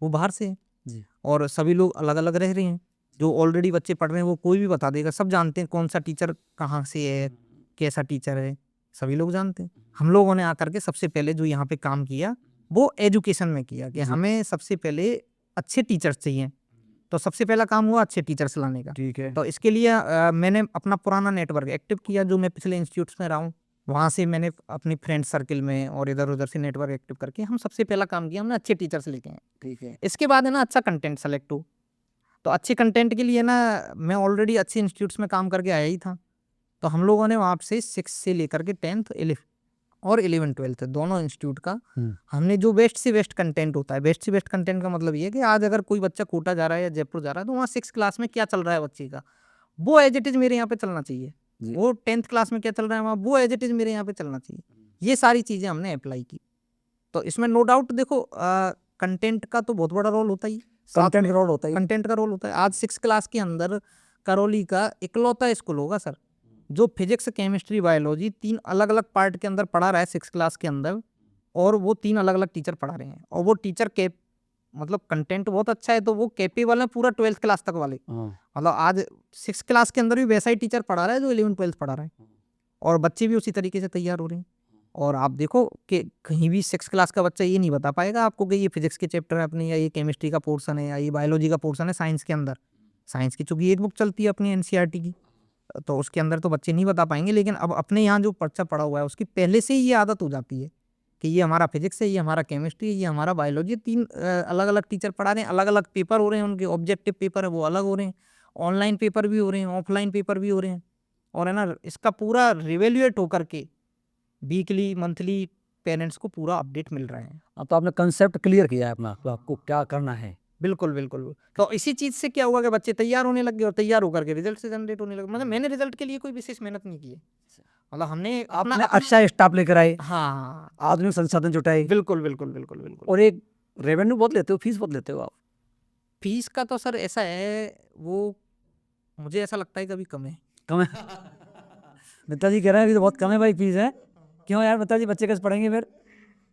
वो बाहर से है जी, और सभी लोग अलग अलग रह रहे हैं। जो ऑलरेडी बच्चे पढ़ रहे हैं वो कोई भी बता देगा, सब जानते हैं कौन सा टीचर कहाँ से है, कैसा टीचर है, सभी लोग जानते हैं। हम लोगों ने आकर के सबसे पहले जो यहाँ पे काम किया वो एजुकेशन में किया कि हमें सबसे पहले अच्छे टीचर्स चाहिए। तो सबसे पहला काम हुआ अच्छे टीचर्स लाने का। ठीक है। तो इसके लिए मैंने अपना पुराना नेटवर्क एक्टिव किया, जो मैं पिछले इंस्टीट्यूट्स में रहा हूँ वहाँ से मैंने अपनी फ्रेंड सर्किल में और इधर उधर से नेटवर्क एक्टिव करके हम सबसे पहला काम किया, हमने अच्छे टीचर्स लेके आए। ठीक है। इसके बाद है ना अच्छा कंटेंट सेलेक्ट हो। तो अच्छे कंटेंट के लिए ना मैं ऑलरेडी अच्छे इंस्टीट्यूट्स में काम करके आया ही था। तो हम लोगों ने वहाँ से 6 से लेकर के 10th 11 और 11-12 दोनों इंस्टीट्यूट का हमने जो बेस्ट से बेस्ट कंटेंट होता है, बेस्ट से बेस्ट कंटेंट का मतलब ये है कि आज अगर कोई बच्चा कोटा जा रहा है या जयपुर जा रहा है तो वहाँ 6 क्लास में क्या चल रहा है बच्चे का, वो एज इट इज मेरे यहाँ पे चलना चाहिए। जी। वो 10th क्लास में क्या चल रहा है वहाँ, वो एज इट इज मेरे यहाँ पे चलना चाहिए। ये सारी चीज़ें हमने अप्लाई की। तो इसमें नो डाउट देखो कंटेंट का तो बहुत बड़ा रोल होता ही, कंटेंट का रोल होता है। कंटेंट का रोल होता है। आज 6 क्लास के अंदर करौली का इकलौता स्कूल होगा सर जो फिजिक्स केमिस्ट्री बायोलॉजी 3 अलग अलग पार्ट के अंदर पढ़ा रहा है 6 क्लास के अंदर, और वो 3 अलग अलग टीचर पढ़ा रहे हैं, और वो टीचर के मतलब कंटेंट बहुत अच्छा है तो वो कैपेबल है पूरा 12th क्लास तक वाले। मतलब आज 6 क्लास के अंदर भी वैसा ही टीचर पढ़ा रहा है जो 11-12 पढ़ा रहा है, और बच्चे भी उसी तरीके से तैयार हो रहे हैं। और आप देखो कि कहीं भी 6 क्लास का बच्चा ये नहीं बता पाएगा आपको कि ये फिजिक्स के चैप्टर है अपने, या ये केमिस्ट्री का पोर्शन है, या ये बायोलॉजी का पोर्शन है साइंस के अंदर। साइंस की चूंकि एक बुक चलती है अपनी एनसीईआरटी की, तो उसके अंदर तो बच्चे नहीं बता पाएंगे, लेकिन अब अपने यहाँ जो बच्चा पढ़ा हुआ है उसकी पहले से ही ये आदत हो जाती है कि ये हमारा फिजिक्स है, ये हमारा केमिस्ट्री है, ये हमारा बायोलॉजी। 3 अलग अलग टीचर पढ़ा रहे हैं, अलग अलग पेपर हो रहे हैं, उनके ऑब्जेक्टिव पेपर है वो अलग हो रहे हैं, ऑनलाइन पेपर भी हो रहे हैं, ऑफलाइन पेपर भी हो रहे हैं, और है ना इसका पूरा रिवेल्युएट होकर के वीकली मंथली पेरेंट्स को पूरा अपडेट मिल रहा है। अब तो आपने कंसेप्ट क्लियर किया है अपना, तो आपको क्या करना है। बिल्कुल बिल्कुल। तो इसी चीज से क्या हुआ कि बच्चे तैयार होने लग गए, और तैयार होकर के रिजल्ट से जनरेट होने लगे। मतलब मैंने रिजल्ट के लिए कोई विशेष मेहनत नहीं की है, मतलब हमने आपने अच्छा स्टाफ लेकर आए, हाँ आधुनिक संसाधन जुटाए। बिल्कुल बिल्कुल बिल्कुल बिल्कुल। और एक रेवेन्यू बहुत लेते हो, फीस बहुत लेते हो आप। फीस का तो सर ऐसा है, वो मुझे ऐसा लगता है कभी कम है। कम है। नेताजी कह रहे हैं अभी तो बहुत कम है भाई फीस है। क्यों यार नेताजी, बच्चे कैसे पढ़ेंगे फिर।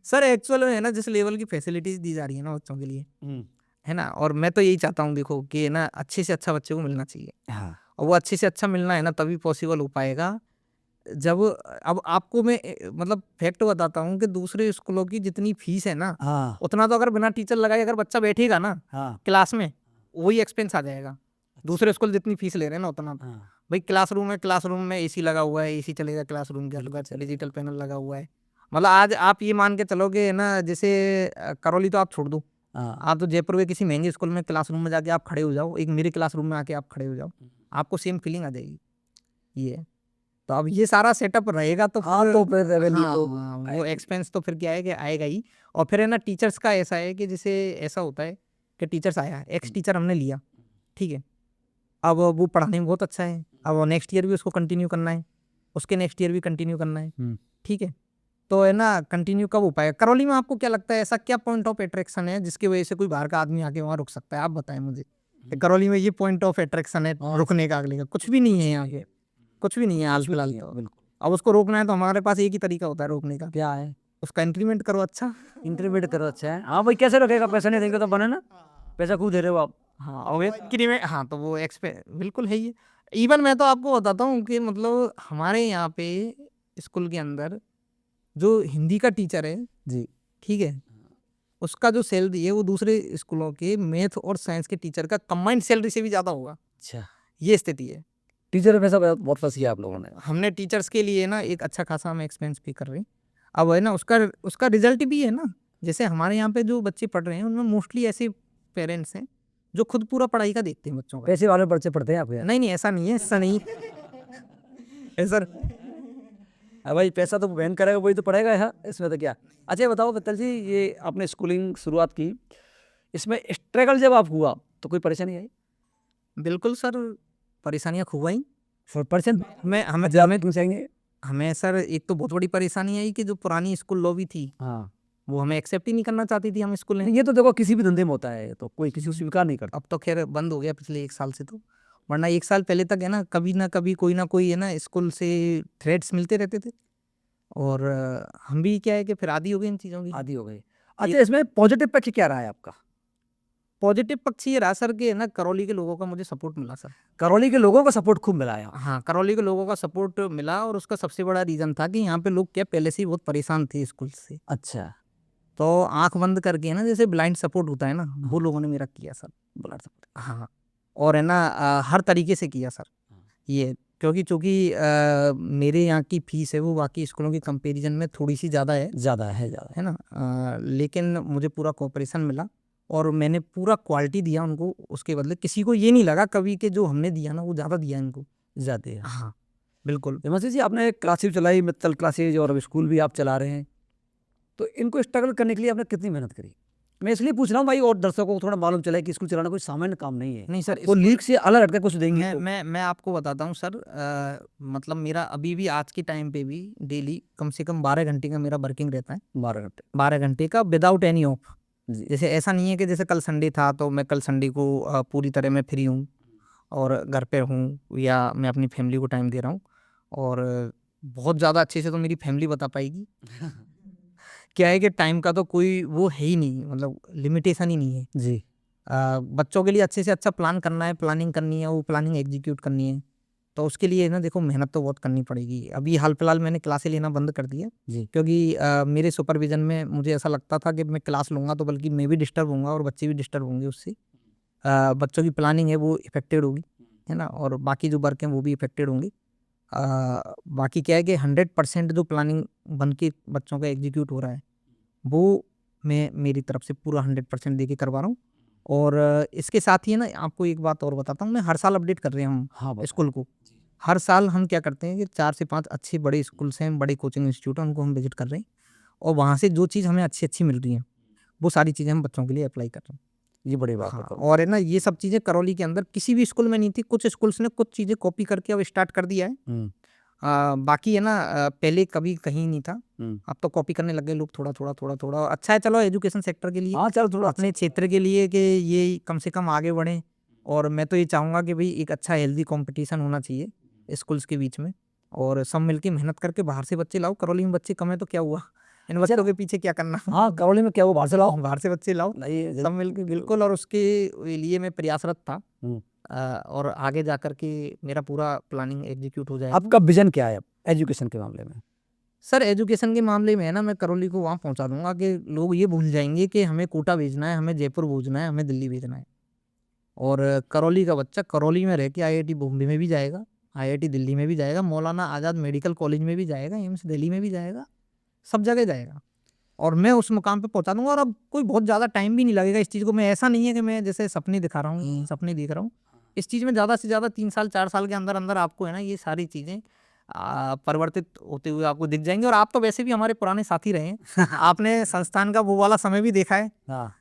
सर एक्चुअल में है ना जिस लेवल की फैसिलिटीज दी जा रही है ना बच्चों के लिए, है ना, और मैं तो यही चाहता हूँ देखो कि ना अच्छे से अच्छा बच्चे को मिलना चाहिए। हाँ। और वो अच्छे से अच्छा मिलना है ना तभी पॉसिबल हो पाएगा जब, अब आपको मैं मतलब फैक्ट बताता हूँ कि दूसरे स्कूलों की जितनी फीस है ना, हाँ। उतना तो अगर बिना टीचर लगाए अगर बच्चा बैठेगा ना हाँ। क्लास में, वही एक्सपेंस आ जाएगा। दूसरे स्कूल जितनी फीस ले रहे हैं ना उतना, भाई क्लासरूम है, क्लासरूम में एसी लगा हुआ है, एसी चलेगा क्लासरूम के अंदर, डिजिटल पैनल लगा हुआ है। मतलब आज आप ये मान के चलोगे ना, जैसे करौली तो आप छोड़ दो, आप तो जयपुर के किसी महंगे स्कूल में क्लासरूम में जाके आप खड़े हो जाओ, एक मेरे क्लासरूम में आके आप खड़े हो जाओ, आपको सेम फीलिंग आ जाएगी। ये तो अब ये सारा सेटअप रहेगा तो हाँ, तो फिर रेवेन्यू हाँ, तो वो एक्सपेंस तो फिर क्या है कि आएगा ही। और फिर है ना टीचर्स का ऐसा है कि जैसे ऐसा होता है कि टीचर्स आया, एक्स टीचर हमने लिया, ठीक है, अब वो पढ़ाने में बहुत अच्छा है, अब नेक्स्ट ईयर भी उसको कंटिन्यू करना है, उसके नेक्स्ट ईयर भी कंटिन्यू करना है, ठीक है, तो है ना कंटिन्यू कब हो पाएगा। करौली में आपको क्या लगता है ऐसा क्या पॉइंट ऑफ अट्रैक्शन है जिसकी वजह से कोई बाहर का आदमी आके वहाँ रुक सकता है, आप बताएं मुझे। करौली में ये पॉइंट ऑफ अट्रैक्शन है रुकने का, अगले का कुछ भी नहीं है यहाँ पे, कुछ भी नहीं है हाल फिलहाल तो। अब उसको रोकना है तो हमारे पास एक ही तरीका होता है रोकने का, क्या है, उसका इंक्रीमेंट करो, अच्छा इंटरमीडिएट करो। अच्छा है। हाँ भाई, कैसे रखेगा, पैसा नहीं देंगे तो बने ना, पैसा खूब दे रहे हो आप। हाँ, और इंक्रीमेंट, हाँ तो वो बिल्कुल है ये। इवन मैं तो आपको बताता हूँ कि मतलब हमारे यहाँ पे स्कूल के अंदर जो हिंदी का टीचर है जी, ठीक है, उसका जो सैलरी है वो दूसरे स्कूलों के मैथ और साइंस के टीचर का कंबाइंड सैलरी से भी ज़्यादा होगा। अच्छा, ये स्थिति है। टीचर पैसा बहुत फंसी है आप लोगों ने। हमने टीचर्स के लिए ना एक अच्छा खासा हम एक्सपेंस पे कर रहे हैं। अब है ना उसका रिजल्ट भी है ना, जैसे हमारे यहाँ पे जो बच्चे पढ़ रहे हैं उनमें मोस्टली ऐसे पेरेंट्स हैं जो खुद पूरा पढ़ाई का देखते हैं बच्चों का। पैसे वाले बच्चे पढ़ते हैं आपके यहाँ? नहीं नहीं ऐसा नहीं है, ऐसा नहीं ऐसा हाँ भाई, पैसा तो बहन करेगा वही तो पढ़ेगा यार, इसमें तो क्या। अच्छा ये बताओ मित्तल जी, ये आपने स्कूलिंग शुरुआत की, इसमें स्ट्रगल जब आप हुआ तो कोई परेशानी आई? बिल्कुल सर, परेशानियाँ खूब आई। 100% मैं हमें हमें तुम चाहिए। हमें सर एक तो बहुत बड़ी परेशानी आई कि जो पुरानी स्कूल लॉबी थी हाँ, वो हमें एक्सेप्ट ही नहीं करना चाहती थी हम स्कूल में। ये तो देखो किसी भी धंधे में होता है, तो कोई किसी को स्वीकार नहीं करता। अब तो खैर बंद हो गया पिछले 1 साल से, तो वरना 1 साल पहले तक है ना कभी कोई ना कोई है ना स्कूल से थ्रेड्स मिलते रहते थे, और हम भी क्या है कि फिर आदी हो गए इन चीज़ों की। आदि हो गए। अच्छा, इसमें पॉजिटिव पक्ष क्या रहा है आपका? पॉजिटिव पक्ष ये रहा सर कि है ना करौली के लोगों का मुझे सपोर्ट मिला सर। करौली के लोगों का सपोर्ट खूब मिला है। हाँ, करौली के लोगों का सपोर्ट मिला, और उसका सबसे बड़ा रीज़न था कि यहाँ पे लोग क्या पहले से ही बहुत परेशान थे स्कूल से। अच्छा, तो आंख बंद करके ना जैसे ब्लाइंड सपोर्ट होता है ना, वो लोगों ने मेरा किया सर। Blood supply. हाँ, और है ना हर तरीके से किया सर ये, क्योंकि चूंकि मेरे यहाँ की फीस है वो बाकी स्कूलों की कंपैरिजन में थोड़ी सी ज़्यादा है ज़्यादा है ना, लेकिन मुझे पूरा कोऑपरेशन मिला और मैंने पूरा क्वालिटी दिया उनको। उसके बदले किसी को ये नहीं लगा कभी कि जो हमने दिया ना वो ज़्यादा दिया इनको। ज़्यादा है। हाँ बिल्कुल। हिमांशु जी, आपने क्लासेज चलाई, मित्तल क्लासेज, और अब स्कूल भी आप चला रहे हैं, तो इनको स्ट्रगल करने के लिए आपने कितनी मेहनत करी? मैं इसलिए पूछ रहा हूँ भाई, और दर्शकों को थोड़ा मालूम चले कि स्कूल चलाना कोई सामान्य काम नहीं है। नहीं सर, वो लीग से अलग हटकर कुछ देंगे तो। मैं आपको बताता हूँ सर, मतलब मेरा अभी भी आज के टाइम पे भी डेली कम से कम 12 घंटे का मेरा वर्किंग रहता है। 12 घंटे का विदाउट एनी ऑफ। जैसे ऐसा नहीं है कि जैसे कल संडे था तो मैं कल संडे को पूरी तरह मैं फ्री हूँ और घर पे हूँ या मैं अपनी फैमिली को टाइम दे रहा हूँ। और बहुत ज़्यादा अच्छे से तो मेरी फैमिली बता पाएगी। क्या है कि टाइम का तो कोई वो है ही नहीं, मतलब लिमिटेशन ही नहीं है जी। बच्चों के लिए अच्छे से अच्छा प्लान करना है, प्लानिंग करनी है, वो प्लानिंग एग्जीक्यूट करनी है, तो उसके लिए ना देखो मेहनत तो बहुत करनी पड़ेगी। अभी हाल फिलहाल मैंने क्लासें लेना बंद कर दिया जी। क्योंकि मेरे सुपरविजन में मुझे ऐसा लगता था कि मैं क्लास लूँगा तो बल्कि मैं भी डिस्टर्ब होऊंगा और बच्चे भी डिस्टर्ब होंगे उससे। बच्चों की प्लानिंग है वो इफेक्टेड होगी, है ना, और बाकी जो वर्क हैं वो भी इफेक्टेड होंगे। बाकी क्या है कि 100% जो प्लानिंग बन के बच्चों का एग्जीक्यूट हो रहा है वो मैं मेरी तरफ से पूरा 100% दे के करवा रहा हूँ। और इसके साथ ही ना आपको एक बात और बताता हूँ, मैं हर साल अपडेट कर रहा हूँ हाँ, स्कूल को। हर साल हम क्या करते हैं कि 4 से 5 अच्छे बड़े स्कूल्स हैं, बड़े कोचिंग इंस्टीट्यूट हैं, उनको हम विजिट कर रहे हैं और वहाँ से जो चीज़ हमें अच्छी अच्छी मिल रही हैं वो सारी चीज़ें हम बच्चों के लिए अप्लाई कर रहे हैं। ये बड़ी बात हाँ, है। और है ना ये सब चीज़ें करौली के अंदर किसी भी स्कूल में नहीं थी, कुछ स्कूल्स ने कुछ चीज़ें कॉपी करके अब स्टार्ट कर दिया है। बाकी है ना पहले कभी कहीं नहीं था, अब तो कॉपी करने लग गए लोग थोड़ा थोड़ा थोड़ा थोड़ा। अच्छा है, चलो एजुकेशन सेक्टर के लिए, हाँ चलो थोड़ा अपने क्षेत्र के लिए कि ये कम से कम आगे बढ़े। और मैं तो ये चाहूँगा कि भाई एक अच्छा हेल्दी कंपटीशन होना चाहिए स्कूल्स के बीच में और सब मिलके मेहनत करके बाहर से बच्चे लाओ। करौली में बच्चे कम है तो क्या हुआ, इन बच्चों के पीछे क्या करना। हाँ, करौली में क्या वो बाहर से लाओ, बाहर से बच्चे लाओ सब मिलके, बिल्कुल। और उसके लिए मैं प्रयासरत था और आगे जाकर के मेरा पूरा प्लानिंग एग्जीक्यूट हो जाएगा। आपका विजन क्या है अब एजुकेशन के मामले में? सर एजुकेशन के मामले में है ना, मैं करौली को वहाँ पहुँचा दूंगा कि लोग ये भूल जाएंगे कि हमें कोटा भेजना है, हमें जयपुर भेजना है, हमें दिल्ली भेजना है। और करौली का बच्चा करौली में रह के IIT बॉम्बे में भी जाएगा, IIT दिल्ली में भी जाएगा, मौलाना आज़ाद मेडिकल कॉलेज में भी जाएगा, एम्स दिल्ली में भी जाएगा, सब जगह जाएगा। और मैं उस मुकाम पे पहुंचा दूंगा और अब कोई बहुत ज़्यादा टाइम भी नहीं लगेगा इस चीज़ को। मैं ऐसा नहीं है कि मैं जैसे सपने दिखा रहा हूँ, सपने देख रहा हूँ। इस चीज़ में ज़्यादा से ज़्यादा 3 साल 4 साल के अंदर अंदर आपको है ना ये सारी चीज़ें परिवर्तित होते हुए आपको दिख जाएंगे। और आप तो वैसे भी हमारे पुराने साथी रहे हैं। आपने संस्थान का वो वाला समय भी देखा है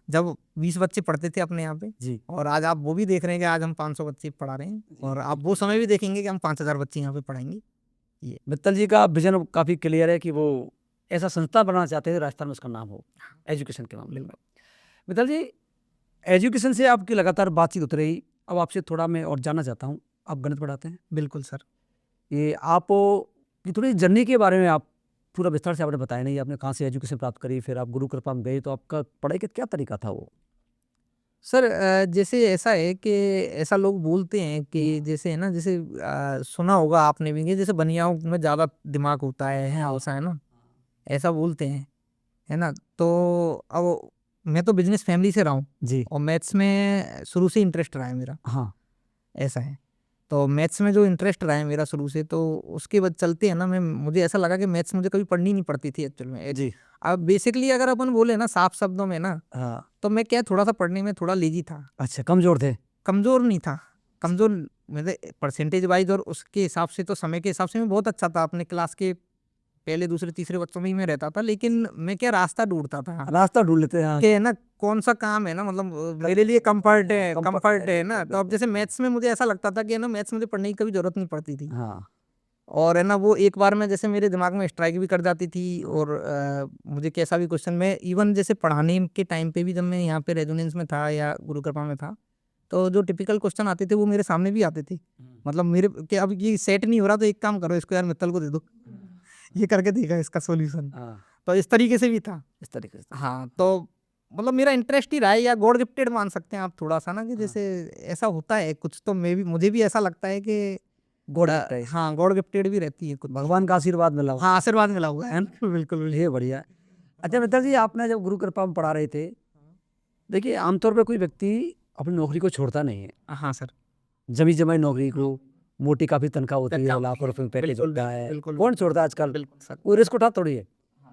जब 20 बच्चे पढ़ते थे अपने यहाँ पे जी। और आज आप वो भी देख रहे हैं कि आज हम 500 बच्चे पढ़ा रहे हैं और आप वो समय भी देखेंगे कि हम 5000 बच्चे यहाँ पे पढ़ाएंगे। ये मित्तल जी का विजन काफ़ी क्लियर है कि वो ऐसा संस्था बनाना चाहते हैं राजस्थान में उसका नाम हो एजुकेशन के मामले में। मित्तल जी, एजुकेशन से आपकी लगातार बातचीत होती रही, अब आपसे थोड़ा मैं और जानना चाहता हूँ, आप गणित पढ़ाते हैं? बिल्कुल सर। ये आप की थोड़ी जर्नी के बारे में आप पूरा विस्तार से आपने बताया नहीं, आपने कहाँ से एजुकेशन प्राप्त करी, फिर आप गुरु कृपा में गए, तो आपका पढ़ाई का क्या तरीका था वो? सर जैसे ऐसा है कि ऐसा लोग बोलते हैं कि जैसे है ना, जैसे सुना होगा आपने भी कि जैसे बनियाओं में ज़्यादा दिमाग होता है ऐसा है ना, ऐसा बोलते हैं, है ना। तो अब मैं तो बिजनेस फैमिली से रहा हूँ जी। और मैथ्स में शुरू से इंटरेस्ट रहा है मेरा। हाँ। ऐसा है, तो मैथ्स में जो इंटरेस्ट रहा है मेरा शुरू से, तो उसके बाद चलते हैं ना, मुझे ऐसा लगा कि मैथ्स मुझे कभी पढ़नी नहीं पड़ती थी एक्चुअल में जी। अब बेसिकली अगर अपन बोले ना साफ शब्दों में ना, हाँ। तो मैं क्या थोड़ा सा पढ़ने में थोड़ा लेजी था। अच्छा, कमजोर थे? कमजोर नहीं था, कमजोर मेरे परसेंटेज वाइज और उसके हिसाब से तो समय के हिसाब से मैं बहुत अच्छा था। अपने क्लास के पहले दूसरे तीसरे बच्चों में ही मैं रहता था, लेकिन मैं क्या रास्ता ढूंढता था, रास्ता ढूंढ लेते हैं कि है ना कौन सा काम है ना, मतलब मेरे लिए कंफर्ट है ना। तो अब जैसे मैथ्स में मुझे ऐसा लगता था कि ना मैथ्स मुझे पढ़ने की कभी जरूरत नहीं पड़ती थी। हाँ। और है ना वो एक बार में जैसे मेरे दिमाग में स्ट्राइक भी कर जाती थी और मुझे कैसा भी क्वेश्चन में इवन जैसे पढ़ाने के टाइम पे भी जब मैं यहाँ पे रेजोनेंस में था या गुरु कृपा में था, तो जो टिपिकल क्वेश्चन आते थे वो मेरे सामने भी आते थे। मतलब मेरे कि अब ये सेट नहीं हो रहा तो एक काम करो, इसको यार मित्तल को दे दो, ये करके देगा इसका सॉल्यूशन। तो इस तरीके से भी था, इस तरीके से। हाँ। तो मतलब मेरा इंटरेस्ट ही रहा है, या गॉड गिफ्टेड मान सकते हैं आप थोड़ा सा ना, कि जैसे ऐसा होता है कुछ, तो मुझे भी ऐसा लगता है कि गॉड गिफ्ट है। हाँ, गॉड गिफ्टेड भी रहती है कुछ, भगवान का आशीर्वाद मिला। हाँ, आशीर्वाद मिला हुआ है ना। बिल्कुल ये बढ़िया। अच्छा मित्तल जी, आपने जब गुरु कृपा में पढ़ा रहे थे, देखिए आमतौर पे कोई व्यक्ति अपनी नौकरी को छोड़ता नहीं है। हाँ सर, जमी जमाई नौकरी को, मोटी काफी तनख्वाह होती है, तनख्वाह लाखों रुपए में पैकेज बिल्कुल, होता है, बिल्कुल, कौन छोड़ता है आजकल? बिल्कुल सर। कोई रिस्क उठा थोड़ी है।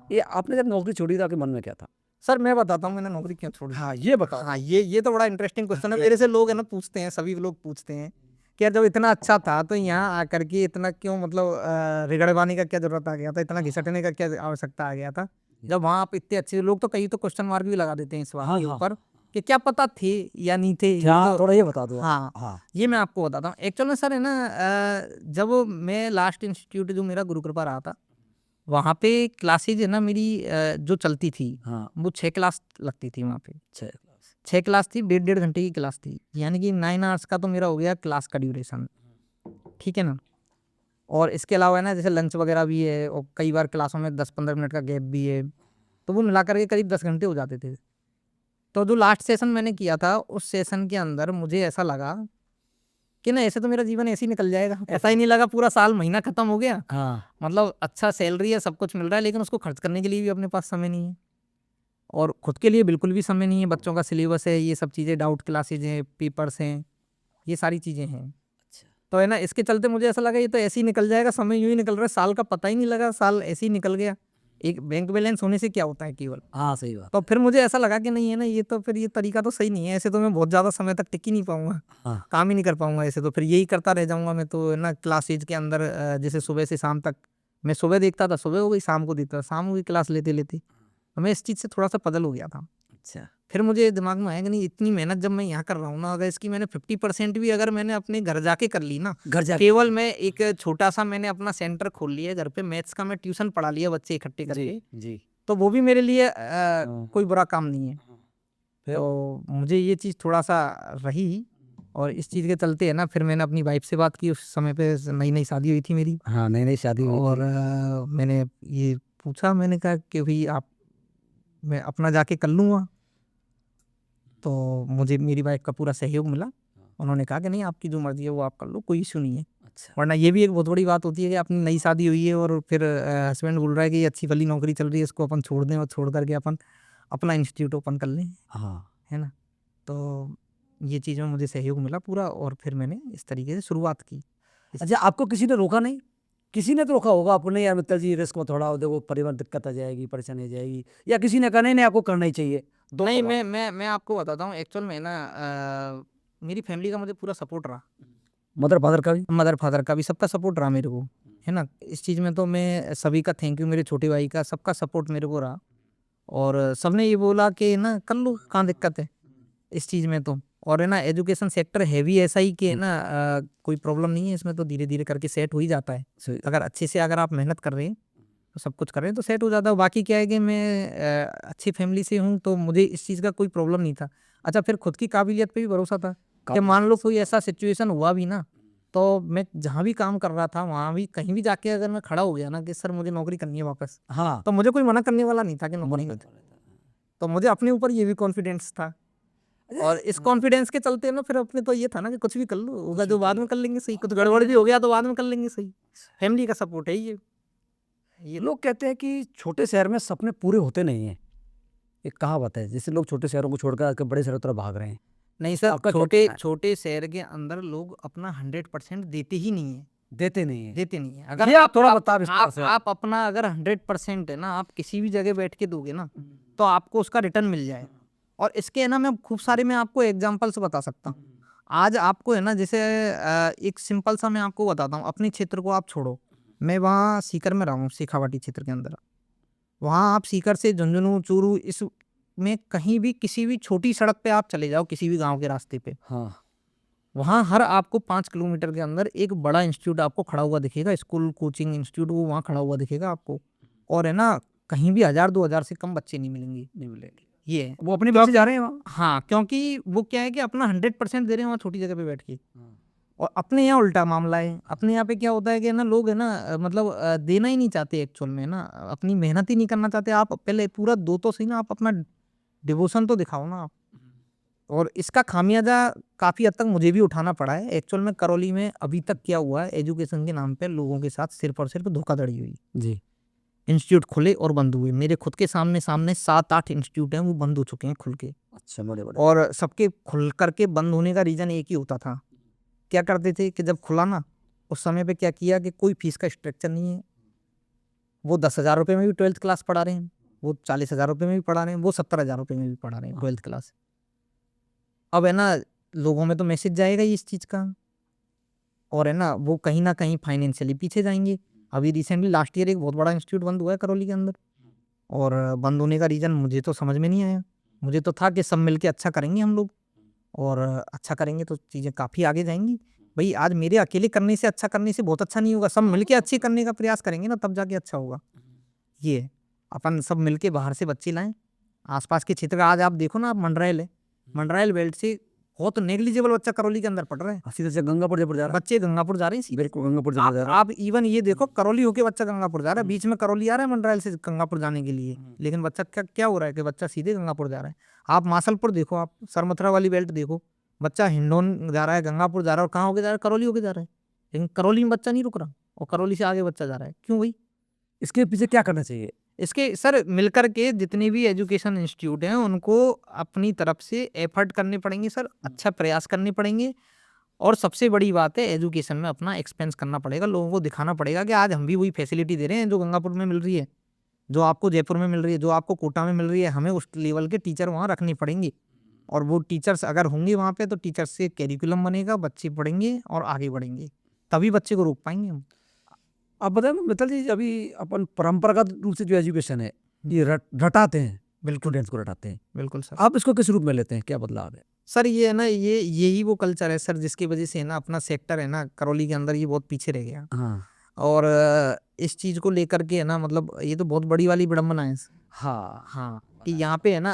ये आपने जब नौकरी छोड़ी तो आपके मन में क्या था? सर मैं बताता हूँ मैंने नौकरी क्यों छोड़ी। हाँ, ये बताओ। हाँ, ये तो बड़ा इंटरेस्टिंग क्वेश्चन है। मेरे से लोग है ना पूछते हैं, सभी लोग पूछते हैं कि यार जब इतना अच्छा था तो यहाँ आकर के इतना क्यों, मतलब रिगड़वाने का क्या जरूरत आ गया था, इतना घिसटने का क्या आवश्यकता आ गया था, जब वहाँ आप इतने अच्छे लोग, तो कई तो क्वेश्चन मार्क भी लगा देते हैं इस बात हाँ, के हाँ। ऊपर कि क्या पता थे या नहीं थे। क्या तो थोड़ा ये बता दो। हाँ, हाँ, ये मैं आपको बताता हूँ। एक्चुअल में सर है ना, जब मैं लास्ट इंस्टीट्यूट जो मेरा गुरु कृपा रहा था, वहाँ पे क्लासेज है ना मेरी जो चलती थी, हाँ, वो 6 क्लास लगती थी वहाँ पे। 6 क्लास। 6 क्लास थी, 1.5 घंटे की क्लास थी, यानी कि 9 आवर्स का तो मेरा हो गया क्लास का ड्यूरेशन, ठीक है ना। और इसके अलावा है ना जैसे लंच वगैरह भी है, और कई बार क्लासों में 10-15 मिनट का गैप भी है, तो वो मिला करके करीब 10 घंटे हो जाते थे। तो जो लास्ट सेशन मैंने किया था, उस सेशन के अंदर मुझे ऐसा लगा कि ना ऐसे तो मेरा जीवन ऐसे ही निकल जाएगा। ऐसा ही नहीं लगा, पूरा साल महीना खत्म हो गया, हाँ, मतलब अच्छा सैलरी है, सब कुछ मिल रहा है, लेकिन उसको खर्च करने के लिए भी अपने पास समय नहीं है, और खुद के लिए बिल्कुल भी समय नहीं है। बच्चों का सिलेबस है, ये सब चीज़ें, डाउट क्लासेज हैं, पेपर्स हैं, ये सारी चीज़ें हैं। अच्छा। तो है ना, इसके चलते मुझे ऐसा लगा ये तो ऐसे ही निकल जाएगा, समय यूं ही निकल रहा है, साल का पता ही नहीं लगा, साल ऐसे ही निकल गया। एक बैंक बैलेंस होने से क्या होता है केवल। हाँ, सही बात। तो फिर मुझे ऐसा लगा कि नहीं है ना, ये तो फिर ये तरीका तो सही नहीं है, ऐसे तो मैं बहुत ज़्यादा समय तक टिक ही नहीं पाऊंगा, हाँ, काम ही नहीं कर पाऊंगा ऐसे, तो फिर यही करता रह जाऊंगा मैं तो, है ना। क्लासेज के अंदर जैसे सुबह से शाम तक, मैं सुबह देखता था, सुबह हो गई, शाम को देखता था, शाम हो गई, क्लास लेते लेते, तो मैं इस चीज़ से थोड़ा सा पजल हो गया था। अच्छा। फिर मुझे दिमाग में आया कि नहीं, इतनी मेहनत जब मैं यहाँ कर रहा हूँ ना, अगर इसकी मैंने 50% भी अगर मैंने अपने घर जाके कर ली ना, घर जाके। केवल मैं एक छोटा सा मैंने अपना सेंटर खोल लिया घर पे, मैथ्स का मैं ट्यूशन पढ़ा लिया बच्चे इकट्ठे करके, जी, जी। तो वो भी मेरे लिए हाँ। कोई बुरा काम नहीं है। फिर? तो मुझे ये चीज़ थोड़ा सा रही, और इस चीज़ के चलते है ना, फिर मैंने अपनी वाइफ से बात की, उस समय पे नई नई शादी हुई थी मेरी, हाँ, नई-नई शादी हुई और थी। मैंने ये पूछा, मैंने कहा कि भाई आप, मैं अपना जाके कर लूँगा, तो मुझे मेरी वाइफ का पूरा सहयोग मिला। उन्होंने कहा कि नहीं, आपकी जो मर्ज़ी है वो आप कर लो, कोई इश्यू नहीं है। अच्छा। वरना ये भी एक बहुत बड़ी बात होती है कि अपनी नई शादी हुई है और फिर हस्बैंड बोल रहा है कि ये अच्छी भली नौकरी चल रही है, इसको अपन छोड़ दें और छोड़ करके अपन अपना इंस्टीट्यूट ओपन कर लें, हाँ। है ना। तो ये चीज़ में मुझे सहयोग मिला पूरा, और फिर मैंने इस तरीके से शुरुआत की। अच्छा, आपको किसी ने रोका नहीं? किसी ने तो रोका होगा आपको, नहीं यार मित्तल जी रिस्क मत उठाओ, देखो परिवार दिक्कत आ जाएगी, परेशानी आ जाएगी, या किसी ने कहा नहीं, नहीं आपको करना ही चाहिए? दोनों नहीं, बात। मैं आपको बताता हूँ, एक्चुअल में ना मेरी फैमिली का मुझे पूरा सपोर्ट रहा, मदर फादर का भी? मदर फादर का भी, सबका सपोर्ट रहा मेरे को, है ना। इस चीज़ में तो मैं सभी का थैंक यू, मेरे छोटे भाई का, सबका सपोर्ट मेरे को रहा, और सबने ये बोला कि ना कर लो, कहाँ दिक्कत है इस चीज़ में तो। और है ना, एजुकेशन सेक्टर है भी ऐसा ही कि है ना, कोई प्रॉब्लम नहीं है इसमें, तो धीरे धीरे करके सेट हो ही जाता है। सही। अगर अच्छे से अगर आप मेहनत कर रहे हैं, तो सब कुछ कर रहे हैं, तो सेट हो जाता है। बाकी क्या है कि मैं अच्छी फैमिली से हूँ, तो मुझे इस चीज़ का कोई प्रॉब्लम नहीं था। अच्छा, फिर खुद की काबिलियत पे भी भरोसा था कि मान लो कोई ऐसा सिचुएशन हुआ भी ना, तो मैं जहाँ भी काम कर रहा था, वहाँ भी कहीं भी जाके अगर मैं खड़ा हो गया ना कि सर मुझे नौकरी करनी है वापस, हाँ। तो मुझे कोई मना करने वाला नहीं था कि नौकरी नहीं। तो मुझे अपने ऊपर ये भी कॉन्फिडेंस था, और इस कॉन्फिडेंस के चलते ना फिर अपने तो ये था ना कि कुछ भी कर लो, होगा जो बाद में कर लेंगे सही, कुछ गड़बड़ भी हो गया तो बाद में कर लेंगे सही। फैमिली का सपोर्ट है ये लोग कहते हैं कि छोटे शहर में सपने पूरे होते नहीं हैं, एक कहावत है, जैसे लोग छोटे शहरों को छोड़कर आजकल बड़े शहरों की तरफ भाग रहे हैं। नहीं सर, आपका क्या छोटे कहना है? छोटे शहर के अंदर लोग अपना 100% देते ही नहीं है, देते नहीं है। देते नहीं है। अगर ये आप थोड़ा बता विस्तार से। आप अपना अगर 100% है ना, आप किसी भी जगह बैठ के दोगे ना, तो आपको उसका रिटर्न मिल जाए। और इसके है ना, मैं खूब सारे मैं आपको एग्जाम्पल्स बता सकता हूँ। आज आपको है ना, जैसे एक सिंपल सा मैं आपको बताता हूँ, अपने क्षेत्र को आप छोड़ो, मैं वहाँ सीकर में रहा हूँ, शेखावाटी क्षेत्र के अंदर। वहाँ आप सीकर से झुंझुनू, चूरू, इस में कहीं भी किसी भी छोटी सड़क पे आप चले जाओ, किसी भी गांव के रास्ते पे, हाँ। वहाँ हर आपको 5 किलोमीटर के अंदर एक बड़ा इंस्टीट्यूट आपको खड़ा हुआ दिखेगा, स्कूल कोचिंग इंस्टीट्यूट, वो वहाँ खड़ा हुआ दिखेगा आपको। और है ना, कहीं भी 1000-2000 से कम बच्चे नहीं मिलेंगे, नहीं मिलेगी। ये है। वो अपनी बात से जा रहे हैं वहाँ। हाँ, क्योंकि वो क्या है कि अपना 100% दे रहे हैं वहाँ छोटी जगह पे बैठ के। और अपने यहाँ उल्टा मामला है, अपने यहाँ पे क्या होता है कि ना, लोग है ना, मतलब देना ही नहीं चाहते एक्चुअल में ना, अपनी मेहनत ही नहीं करना चाहते। आप पहले पूरा दो तो सही ना, आप अपना डिवोशन तो दिखाओ ना आप। और इसका खामियाजा काफ़ी हद तक मुझे भी उठाना पड़ा है। एक्चुअल में करौली में अभी तक क्या हुआ है, एजुकेशन के नाम पे लोगों के साथ सिर्फ और सिर्फ धोखाधड़ी हुई। जी। इंस्टीट्यूट खुले और बंद हुए। मेरे खुद के सामने सामने 7-8 इंस्टीट्यूट हैं, वो बंद हो चुके हैं खुल के। अच्छा, बड़े बड़े। और सबके खुल करके बंद होने का रीज़न एक ही होता था। क्या करते थे कि जब खुला ना, उस समय पे क्या किया कि कोई फीस का स्ट्रक्चर नहीं है। वो 10,000 रुपये में भी 12th क्लास पढ़ा रहे हैं, वो 40,000 रुपये में भी पढ़ा रहे हैं, वो 70,000 रुपये में भी पढ़ा रहे हैं 12th क्लास। अब है ना, लोगों में तो मैसेज जाएगा ही इस चीज़ का, और है ना, वो कहीं न कहीं फाइनेंशियली पीछे जाएँगे। अभी रिसेंटली लास्ट ईयर एक बहुत बड़ा इंस्टीट्यूट बंद हुआ है करौली के अंदर, और बंद होने का रीज़न मुझे तो समझ में नहीं आया। मुझे तो था कि सब मिलके अच्छा करेंगे हम लोग, और अच्छा करेंगे तो चीज़ें काफ़ी आगे जाएँगी। भई आज मेरे अकेले करने से, अच्छा करने से बहुत अच्छा नहीं होगा, सब मिलके अच्छी करने का प्रयास करेंगे ना, तब जाके अच्छा होगा। ये है, अपन सब मिलके बाहर से बच्चे लाएँ, आस-पास के क्षेत्र का। आज आप देखो ना, आप मंडरायल है, मंडरायल बेल्ट से बहुत नेग्लिजिबल बच्चा करौली के अंदर पढ़ रहा है। सीधे से गंगापुर जयपुर जा रहा बच्चे गंगापुर जा रहे हैं है, सीधे। बिल्कुल गंगापुर जयपुर जा रहा आप इवन ये देखो, करौली होके बच्चा गंगापुर जा रहा है, बीच में करौली आ रहा है मंडरायल से गंगापुर जाने के लिए, लेकिन बच्चा क्या क्या हो रहा है कि बच्चा सीधे गंगापुर जा रहा है। आप मासलपुर देखो, आप सरमथुरा वाली बेल्ट देखो, बच्चा हिंडौन जा रहा है, गंगापुर जा रहा है, और कहाँ होके जा रहा है? करौली होके जा रहा है। लेकिन करौली में बच्चा नहीं रुक रहा, और करौली से आगे बच्चा जा रहा है। क्यों भाई? इसके पीछे क्या करना चाहिए? इसके सर मिलकर के जितने भी एजुकेशन इंस्टीट्यूट हैं, उनको अपनी तरफ से एफर्ट करने पड़ेंगे सर, अच्छा प्रयास करने पड़ेंगे। और सबसे बड़ी बात है, एजुकेशन में अपना एक्सपेंस करना पड़ेगा, लोगों को दिखाना पड़ेगा कि आज हम भी वही फैसिलिटी दे रहे हैं जो गंगापुर में मिल रही है, जो आपको जयपुर में मिल रही है, जो आपको कोटा में मिल रही है। हमें उस लेवल के टीचर वहाँ रखने पड़ेंगे, और वो टीचर्स अगर होंगे वहाँ पे, तो टीचर्स से कैरिकुलम बनेगा, बच्चे पढ़ेंगे और आगे बढ़ेंगे, तभी बच्चे को रोक पाएंगे हम। आप बताएं मित्तल जी, अभी अपन परंपरागत रूप से जो एजुकेशन है, ये रटाते हैं, बिल्कुल स्टूडेंट्स को रटाते हैं, बिल्कुल सर। आप इसको किस रूप में लेते हैं? क्या बदलाव है? सर ये है ना, ये यही वो कल्चर है सर, जिसकी वजह से है ना, अपना सेक्टर है ना करौली के अंदर, ये बहुत पीछे रह गया। हाँ और इस चीज़ को लेकर के है ना, मतलब ये तो बहुत बड़ी वाली विडंबना है। हाँ हाँ, कि यहाँ पे है ना,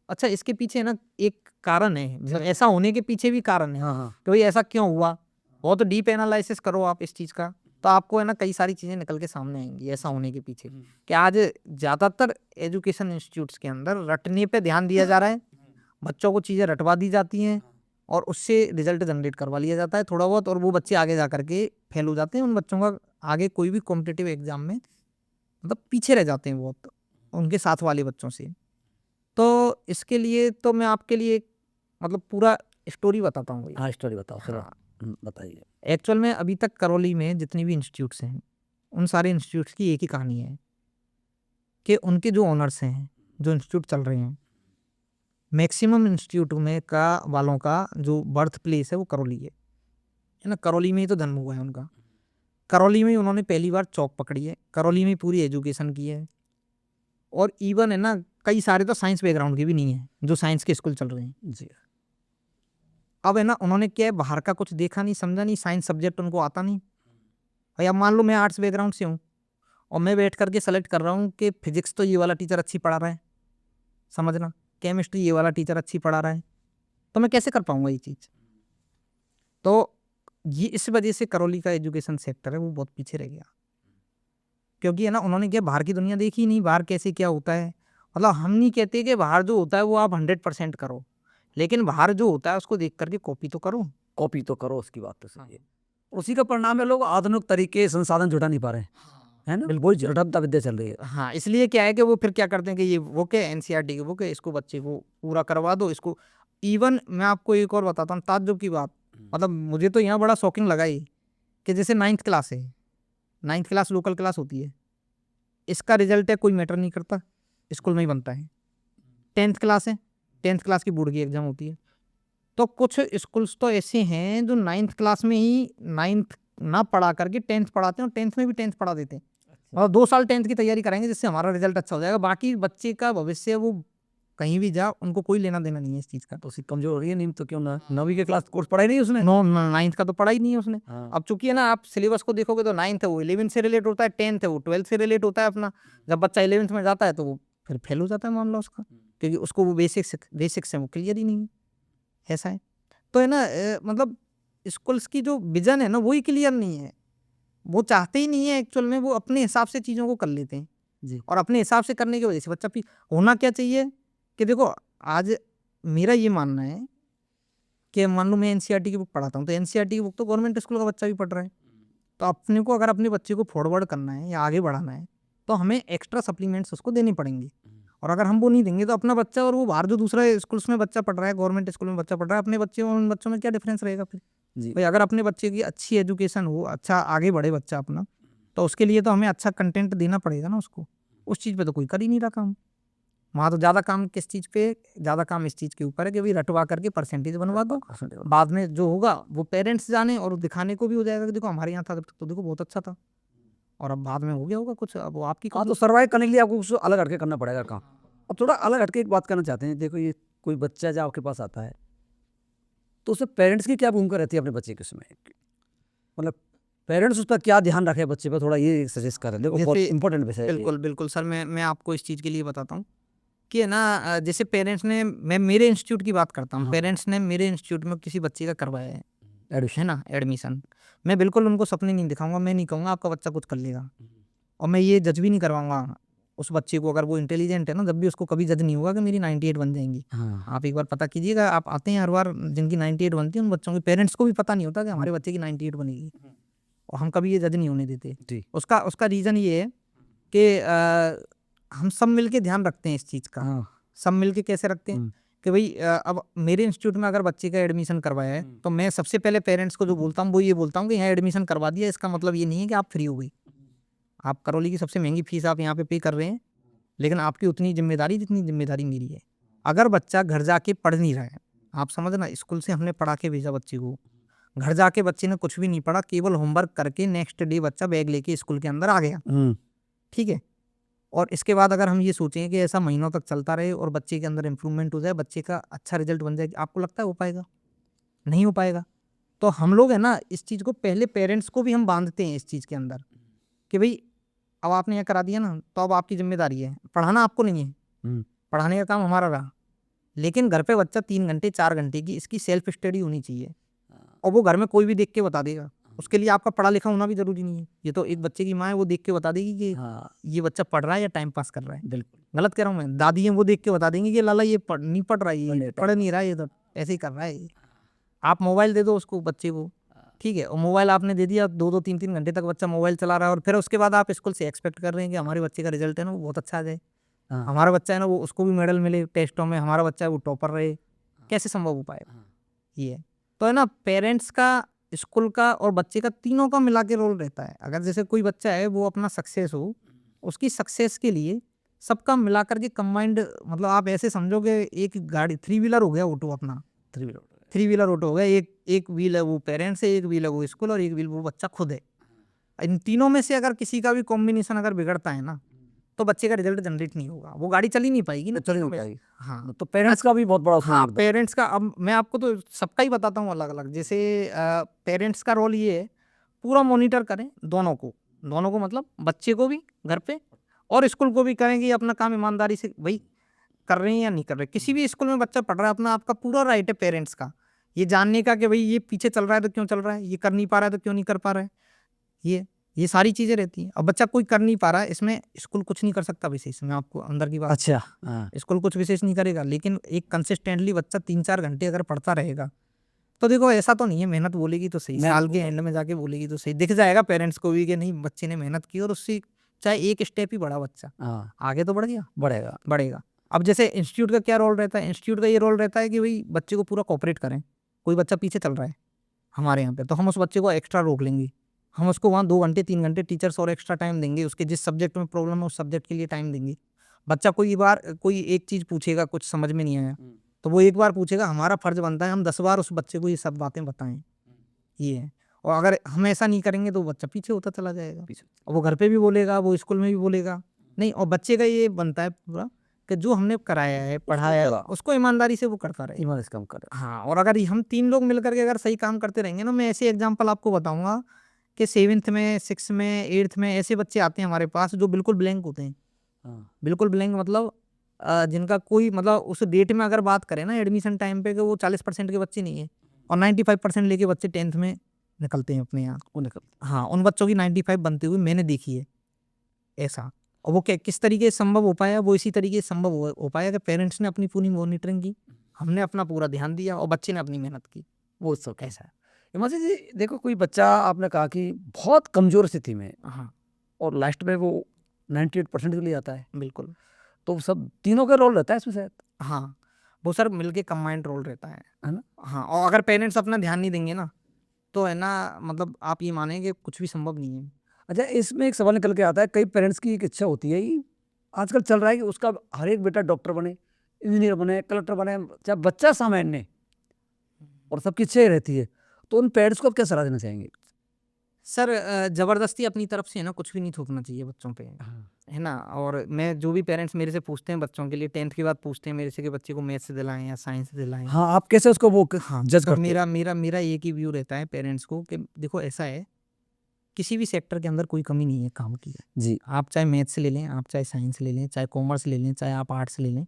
अच्छा इसके पीछे है ना एक कारण है, मतलब ऐसा होने के पीछे भी कारण है हाँ हाँ कि भाई ऐसा क्यों हुआ। बहुत डीप एनालिसिस करो आप इस चीज़ का, तो आपको है ना कई सारी चीज़ें निकल के सामने आएंगी ऐसा होने के पीछे, कि आज ज़्यादातर एजुकेशन इंस्टीट्यूट्स के अंदर रटने पे ध्यान दिया जा रहा है, बच्चों को चीज़ें रटवा दी जाती हैं, और उससे रिजल्ट जनरेट करवा लिया जाता है थोड़ा बहुत, और वो बच्चे आगे जा करके फेल हो जाते हैं। उन बच्चों का आगे कोई भी कॉम्पिटिटिव एग्जाम में मतलब पीछे रह जाते हैं बहुत, उनके साथ वाले बच्चों से। तो इसके लिए तो मैं आपके लिए एक मतलब पूरा स्टोरी बताता हूँ भैया। हाँ, स्टोरी बताओ फिर। हाँ, बताइए। एक्चुअल में अभी तक करौली में जितनी भी इंस्टीट्यूट्स हैं, उन सारे इंस्टीट्यूट्स की एक ही कहानी है कि उनके जो ओनर्स हैं, जो इंस्टीट्यूट चल रहे हैं, मैक्सिमम इंस्टीट्यूट में का वालों का जो बर्थ प्लेस है वो करौली है ना, करौली में ही तो जन्म हुआ है उनका। करौली में ही उन्होंने पहली बार चौक पकड़ी है, करौली में ही पूरी एजुकेशन की है, और इवन है ना कई सारे तो साइंस बैकग्राउंड के भी नहीं है, जो साइंस के स्कूल चल रहे हैं। जी। अब है ना, उन्होंने क्या है, बाहर का कुछ देखा नहीं, समझा नहीं, साइंस सब्जेक्ट उनको आता नहीं। भाई अब मान लो मैं आर्ट्स बैकग्राउंड से हूँ, और मैं बैठ करके सेलेक्ट कर रहा हूँ कि फिजिक्स तो ये वाला टीचर अच्छी पढ़ा रहा है, समझना, केमिस्ट्री ये वाला टीचर अच्छी पढ़ा रहा है, तो मैं कैसे कर पाऊंगा ये चीज़। तो ये इस वजह से करौली का एजुकेशन सेक्टर है वो बहुत पीछे रह गया, क्योंकि है ना उन्होंने क्या बाहर की दुनिया देखी नहीं, बाहर कैसे क्या होता है। मतलब हम नहीं कहते कि बाहर जो होता है वो आप 100% करो, लेकिन बाहर जो होता है उसको देख करके कॉपी तो करो। कॉपी तो करो, उसकी बात तो सही है। उसी का परिणाम है, लोग आधुनिक तरीके संसाधन जुटा नहीं पा रहे हैं, है ना, वही रटता विद्या चल रही है। हाँ, इसलिए क्या है कि वो फिर क्या करते हैं कि ये वो क्या एनसीईआरटी की बुक है, इसको बच्चे को पूरा करवा दो इसको। इवन मैं आपको एक और बताता हूँ ताज्जुब की बात, मतलब मुझे तो यहाँ बड़ा शॉकिंग लगा ये, कि जैसे 9th क्लास है, 9th क्लास लोकल क्लास होती है, इसका रिजल्ट है कोई मैटर नहीं करता, स्कूल में ही बनता है। 10th क्लास है, 10th क्लास की बोर्ड की एग्जाम होती है। तो कुछ स्कूल्स तो ऐसे हैं जो 9th क्लास में ही 9th ना पढ़ा करके 10th पढ़ाते हैं, और 10th में भी 10th पढ़ा देते हैं, और 2 साल 10th की तैयारी कराएंगे जिससे हमारा रिजल्ट अच्छा हो जाएगा। बाकी बच्चे का भविष्य वो कहीं भी जा, उनको कोई लेना देना नहीं है इस चीज़ का। तो उसकी कमजोर हो रही है नींद, तो क्यों ना 9वीं के क्लास कोर्स पढ़ाई नहीं उसने। 9th का तो पढ़ा ही नहीं है उसने। हाँ। अब चूंकि है ना, आप सिलेबस को देखोगे तो 9th है वो 11th से रिलेट होता है, 10th है वो 12th से रिलेट होता है अपना। जब बच्चा 11th में जाता है तो वो फिर फेल हो जाता है मामला उसका, क्योंकि उसको वो बेसिक्स है वो क्लियर ही नहीं है, ऐसा है। तो है ना मतलब स्कूल्स की जो विजन है ना वही क्लियर नहीं है, वो चाहते ही नहीं है एक्चुअल में, वो अपने हिसाब से चीज़ों को कर लेते हैं जी। और अपने हिसाब से करने की वजह से बच्चा होना क्या चाहिए कि देखो, आज मेरा ये मानना है कि मान लो मैं एनसीईआरटी की बुक पढ़ाता हूँ, तो एनसीईआरटी की बुक तो गवर्नमेंट स्कूल का बच्चा भी पढ़ रहा है, तो अपने को अगर अपने बच्चे को फॉरवर्ड करना है या आगे बढ़ाना है, तो हमें एक्स्ट्रा सप्लीमेंट्स उसको देने पड़ेंगे। और अगर हम वो नहीं देंगे तो अपना बच्चा और वो बाहर जो दूसरे स्कूल्स में बच्चा पढ़ रहा है, गवर्नमेंट स्कूल में बच्चा पढ़ रहा है, अपने बच्चे और उन बच्चों में क्या डिफरेंस रहेगा फिर? जी भाई अगर अपने बच्चे की अच्छी एजुकेशन हो, अच्छा आगे बढ़े बच्चा अपना, तो उसके लिए तो हमें अच्छा कंटेंट देना पड़ेगा ना उसको। उस चीज़ पे तो कोई कर ही नहीं रहा काम। वहाँ तो ज़्यादा काम किस चीज़ पे, ज़्यादा काम इस चीज़ के ऊपर है कि भाई रटवा करके परसेंटेज बनवा दो, बाद में जो होगा वो पेरेंट्स जाने और दिखाने को भी हो जाएगा कि देखो हमारे यहाँ था तो देखो बहुत अच्छा था, और अब बाद में हो गया होगा कुछ, अब वो आपकी हाँ, तो सर्वाइव करने के लिए आपको कुछ अलग हटके करना पड़ेगा काम। अब थोड़ा अलग हटके एक बात करना चाहते हैं, देखो ये कोई बच्चा जब आपके पास आता है तो उसमें पेरेंट्स की क्या भूमिका रहती है अपने बच्चे के उसमें, मतलब पेरेंट्स उस पर क्या ध्यान रखे बच्चे पर, थोड़ा ये सजेस्ट करें। देखो बहुत जैसे इंपॉर्टेंट विषय है ये। बिल्कुल बिल्कुल सर, मैं आपको इस चीज़ के लिए बताता हूँ कि है ना, जैसे पेरेंट्स ने, मैं मेरे इंस्टीट्यूट की बात करता हूँ, हाँ। पेरेंट्स ने मेरे इंस्टीट्यूट में किसी बच्चे का करवाया है एडमिशन। ना एडमिशन, मैं बिल्कुल उनको सपने नहीं दिखाऊंगा, मैं नहीं कहूँगा आपका बच्चा कुछ कर लेगा, और मैं ये जज भी नहीं करवाऊंगा उस बच्चे को, अगर वो इंटेलिजेंट है ना, जब भी उसको कभी जज नहीं होगा कि मेरी 98 बन जाएंगी। हाँ आप एक बार पता कीजिएगा, आप आते हैं हर बार, जिनकी 98 बनती है उन बच्चों के पेरेंट्स को भी पता नहीं होता कि हमारे बच्चे की 98 बनेगी, और हम कभी ये जज नहीं होने देते। जी उसका उसका रीज़न ये है कि हम सब मिलके ध्यान रखते हैं इस चीज़ का। हाँ सब मिलके कैसे रखते हैं कि भाई अब मेरे इंस्टीट्यूट में अगर बच्चे का एडमिशन करवाया है तो मैं सबसे पहले पेरेंट्स को जो बोलता हूँ वो ये बोलता हूँ कि यहाँ एडमिशन करवा दिया, इसका मतलब ये नहीं है कि आप फ्री हो गई। आप करौली की सबसे महंगी फीस आप यहाँ पे कर रहे हैं, लेकिन आपकी उतनी जिम्मेदारी जितनी जिम्मेदारी मेरी है। अगर बच्चा घर जाके पढ़ नहीं रहा है, आप समझना, स्कूल से हमने पढ़ा के भेजा बच्चे को, घर जाके बच्चे ने कुछ भी नहीं पढ़ा, केवल होमवर्क करके नेक्स्ट डे बच्चा बैग लेके स्कूल के अंदर आ गया, ठीक है। और इसके बाद अगर हम ये सोचें कि ऐसा महीनों तक चलता रहे और बच्चे के अंदर इंप्रूवमेंट हो जाए, बच्चे का अच्छा रिजल्ट बन जाए, आपको लगता है हो पाएगा? नहीं हो पाएगा। तो हम लोग है ना, इस चीज़ को पहले पेरेंट्स को भी हम बांधते हैं इस चीज़ के अंदर कि भाई अब आपने यह करा दिया ना, तो अब आपकी जिम्मेदारी है, पढ़ाना आपको नहीं है, पढ़ाने का काम हमारा रहा, लेकिन घर पे बच्चा 3 घंटे 4 घंटे की इसकी सेल्फ स्टडी होनी चाहिए, और वो घर में कोई भी देख के बता देगा। उसके लिए आपका पढ़ा लिखा होना भी जरूरी नहीं है। ये तो एक बच्चे की माँ है, वो देख के बता देगी कि ये बच्चा पढ़ रहा है या टाइम पास कर रहा है। बिल्कुल गलत कह रहा हूँ मैं? दादी है, वो देख के बता देंगी कि लाला ये नहीं पढ़ रहा है, ये पढ़ नहीं रहा है, ये तो ऐसे ही कर रहा है। आप मोबाइल दे दो उसको, बच्चे को, ठीक है, और मोबाइल आपने दे दिया, 2-2 3-3 घंटे तक बच्चा मोबाइल चला रहा है, और फिर उसके बाद आप स्कूल से एक्सपेक्ट कर रहे हैं कि हमारे बच्चे का रिजल्ट है ना वो बहुत अच्छा आ जाए, हमारा बच्चा है ना वो उसको भी मेडल मिले टेस्टों में, हमारा बच्चा है वो टॉपर रहे। कैसे संभव हो पाएगा? ये तो है ना, पेरेंट्स का, स्कूल का और बच्चे का, तीनों का मिला के रोल रहता है। अगर जैसे कोई बच्चा है वो अपना सक्सेस हो, उसकी सक्सेस के लिए सबका मिला करके कंबाइंड, मतलब आप ऐसे समझो कि एक गाड़ी 3 व्हीलर हो गया ऑटो, अपना 3 व्हीलर ऑटो हो गया, एक व्हील है वो पेरेंट्स है, एक व्हील है वो स्कूल, और एक व्हील वो बच्चा खुद है। इन तीनों में से अगर किसी का भी कॉम्बिनेशन अगर बिगड़ता है ना, तो बच्चे का रिजल्ट जनरेट नहीं होगा, वो गाड़ी चल ही नहीं पाएगी ना। चल नहीं पाएगी। हाँ, तो पेरेंट्स का भी बहुत बड़ा उसमें हाँ योगदान। पेरेंट्स का, अब मैं आपको तो सबका ही बताता हूँ अलग अलग। जैसे पेरेंट्स का रोल ये है, पूरा मॉनिटर करें दोनों को मतलब बच्चे को भी घर पे और स्कूल को भी, करें कि अपना काम ईमानदारी से भाई कर रहे हैं या नहीं कर रहे। किसी भी स्कूल में बच्चा पढ़ रहा है, अपना आपका पूरा राइट है पेरेंट्स का ये जानने का कि भाई ये पीछे चल रहा है तो क्यों चल रहा है, ये कर नहीं पा रहा है तो क्यों नहीं कर पा रहा है। ये सारी चीज़ें रहती हैं। अब बच्चा कोई कर नहीं पा रहा है, इसमें स्कूल कुछ नहीं कर सकता विशेष, मैं आपको अंदर की बात। अच्छा स्कूल कुछ विशेष नहीं करेगा, लेकिन एक कंसिस्टेंटली बच्चा 3-4 घंटे अगर पढ़ता रहेगा, तो देखो ऐसा तो नहीं है मेहनत बोलेगी तो सही, साल के एंड में जाके बोलेगी तो सही, दिख जाएगा पेरेंट्स को भी कि नहीं बच्चे ने मेहनत की, और उससे चाहे एक स्टेप ही बढ़ा बच्चा, आगे तो बढ़ गया, बढ़ेगा। अब जैसे इंस्टीट्यूट का क्या रोल रहता है, इंस्टीट्यूट का ये रोल रहता है कि भाई बच्चे को पूरा कोऑपरेट करें। कोई बच्चा पीछे चल रहा है हमारे यहाँ पे, तो हम उस बच्चे को एक्स्ट्रा रोक लेंगे, हम उसको वहाँ 2 घंटे 3 घंटे टीचर्स और एक्स्ट्रा टाइम देंगे, उसके जिस सब्जेक्ट में प्रॉब्लम है उस सब्जेक्ट के लिए टाइम देंगे। बच्चा कोई एक चीज़ पूछेगा, कुछ समझ में नहीं आया, तो वो एक बार पूछेगा, हमारा फर्ज बनता है हम 10 बार उस बच्चे को ये सब बातें बताएं। ये है, और अगर हम ऐसा नहीं करेंगे तो बच्चा पीछे होता चला जाएगा, और वो घर पे भी बोलेगा, वो स्कूल में भी बोलेगा नहीं। और बच्चे का ये बनता है पूरा कि जो हमने कराया है, पढ़ाया है, उसको ईमानदारी से वो करता रहे, ईमानदारी से काम करे। हाँ। और अगर हम 3 लोग मिलकर के अगर सही काम करते रहेंगे ना, मैं ऐसे एग्जाम्पल आपको बताऊंगा कि 7th में 6th में 8th में ऐसे बच्चे आते हैं हमारे पास जो बिल्कुल ब्लैंक होते हैं। बिल्कुल ब्लैंक मतलब जिनका कोई, मतलब उस डेट में अगर बात करें ना एडमिशन टाइम पे, कि वो 40% के बच्चे नहीं है, और 95% लेके बच्चे 10th में निकलते हैं अपने यहाँ, वो निकलते। हाँ, उन बच्चों की 95 बनते हुए मैंने देखी है ऐसा। और वो किस तरीके से संभव हो पाया, वो इसी तरीके से संभव हो पाया कि पेरेंट्स ने अपनी पूरी मॉनिटरिंग की, हमने अपना पूरा ध्यान दिया, और बच्चे ने अपनी मेहनत की, वो सब ऐसा है। हिमांशु जी देखो, कोई बच्चा आपने कहा कि बहुत कमजोर स्थिति में, हाँ, और लास्ट में वो 98% के लिए आता है, बिल्कुल। तो सब तीनों का रोल रहता है इसमें शायद, हाँ, वो सर मिलके कंबाइंड रोल रहता है ना? हाँ, और अगर पेरेंट्स अपना ध्यान नहीं देंगे ना, तो है ना, मतलब आप ये मानें कि कुछ भी संभव नहीं है। अच्छा, इसमें एक सवाल निकल के आता है, कई पेरेंट्स की एक इच्छा होती है, आजकल चल रहा है कि उसका हर एक बेटा डॉक्टर बने, इंजीनियर बने, कलेक्टर बने, चाहे बच्चा सामान्य, और सबकी इच्छा ही रहती है, तो उन पेरेंट्स को आप क्या सलाह देना चाहेंगे? सर ज़बरदस्ती अपनी तरफ से है ना कुछ भी नहीं थोपना चाहिए बच्चों पे, है ना? और मैं जो भी पेरेंट्स मेरे से पूछते हैं बच्चों के लिए 10th के बाद पूछते हैं मेरे से कि बच्चे को मैथ्स दिलाएँ या साइंस दिलाएँ। हाँ, आप कैसे उसको वो हाँ, जज तो करते हो? मेरा एक ही व्यू रहता है पेरेंट्स को कि देखो ऐसा है, किसी भी सेक्टर के अंदर कोई कमी नहीं है काम की। जी, आप चाहे मैथ्स ले लें, आप चाहे साइंस ले लें, चाहे कॉमर्स ले लें, चाहे आप आर्ट्स ले लें,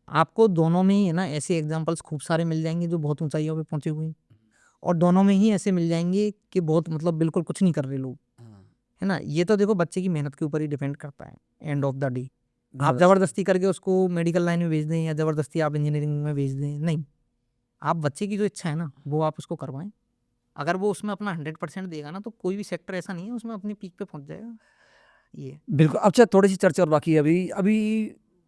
आपको दोनों में ही है ना ऐसे एग्ज़ाम्पल्स खूब सारे मिल जाएँगे जो बहुत ऊँचाइयों पे पहुँचे हुए हैं। और दोनों में ही ऐसे मिल जाएँगे कि बहुत मतलब बिल्कुल कुछ नहीं कर रहे लोग, है ना? ये तो देखो बच्चे की मेहनत के ऊपर ही डिपेंड करता है एंड ऑफ द डे। आप ज़बरदस्ती करके उसको मेडिकल लाइन में भेज दें या ज़बरदस्ती आप इंजीनियरिंग में भेज दें, नहीं। आप बच्चे की जो इच्छा है ना, वो आप उसको करवाएँ। अगर वो उसमें अपना 100% देगा ना, तो कोई भी सेक्टर ऐसा नहीं है उसमें अपनी पीक पे पहुँच जाएगा। ये बिल्कुल। अच्छा, थोड़ी-सी चर्चा और बाकी है अभी। अभी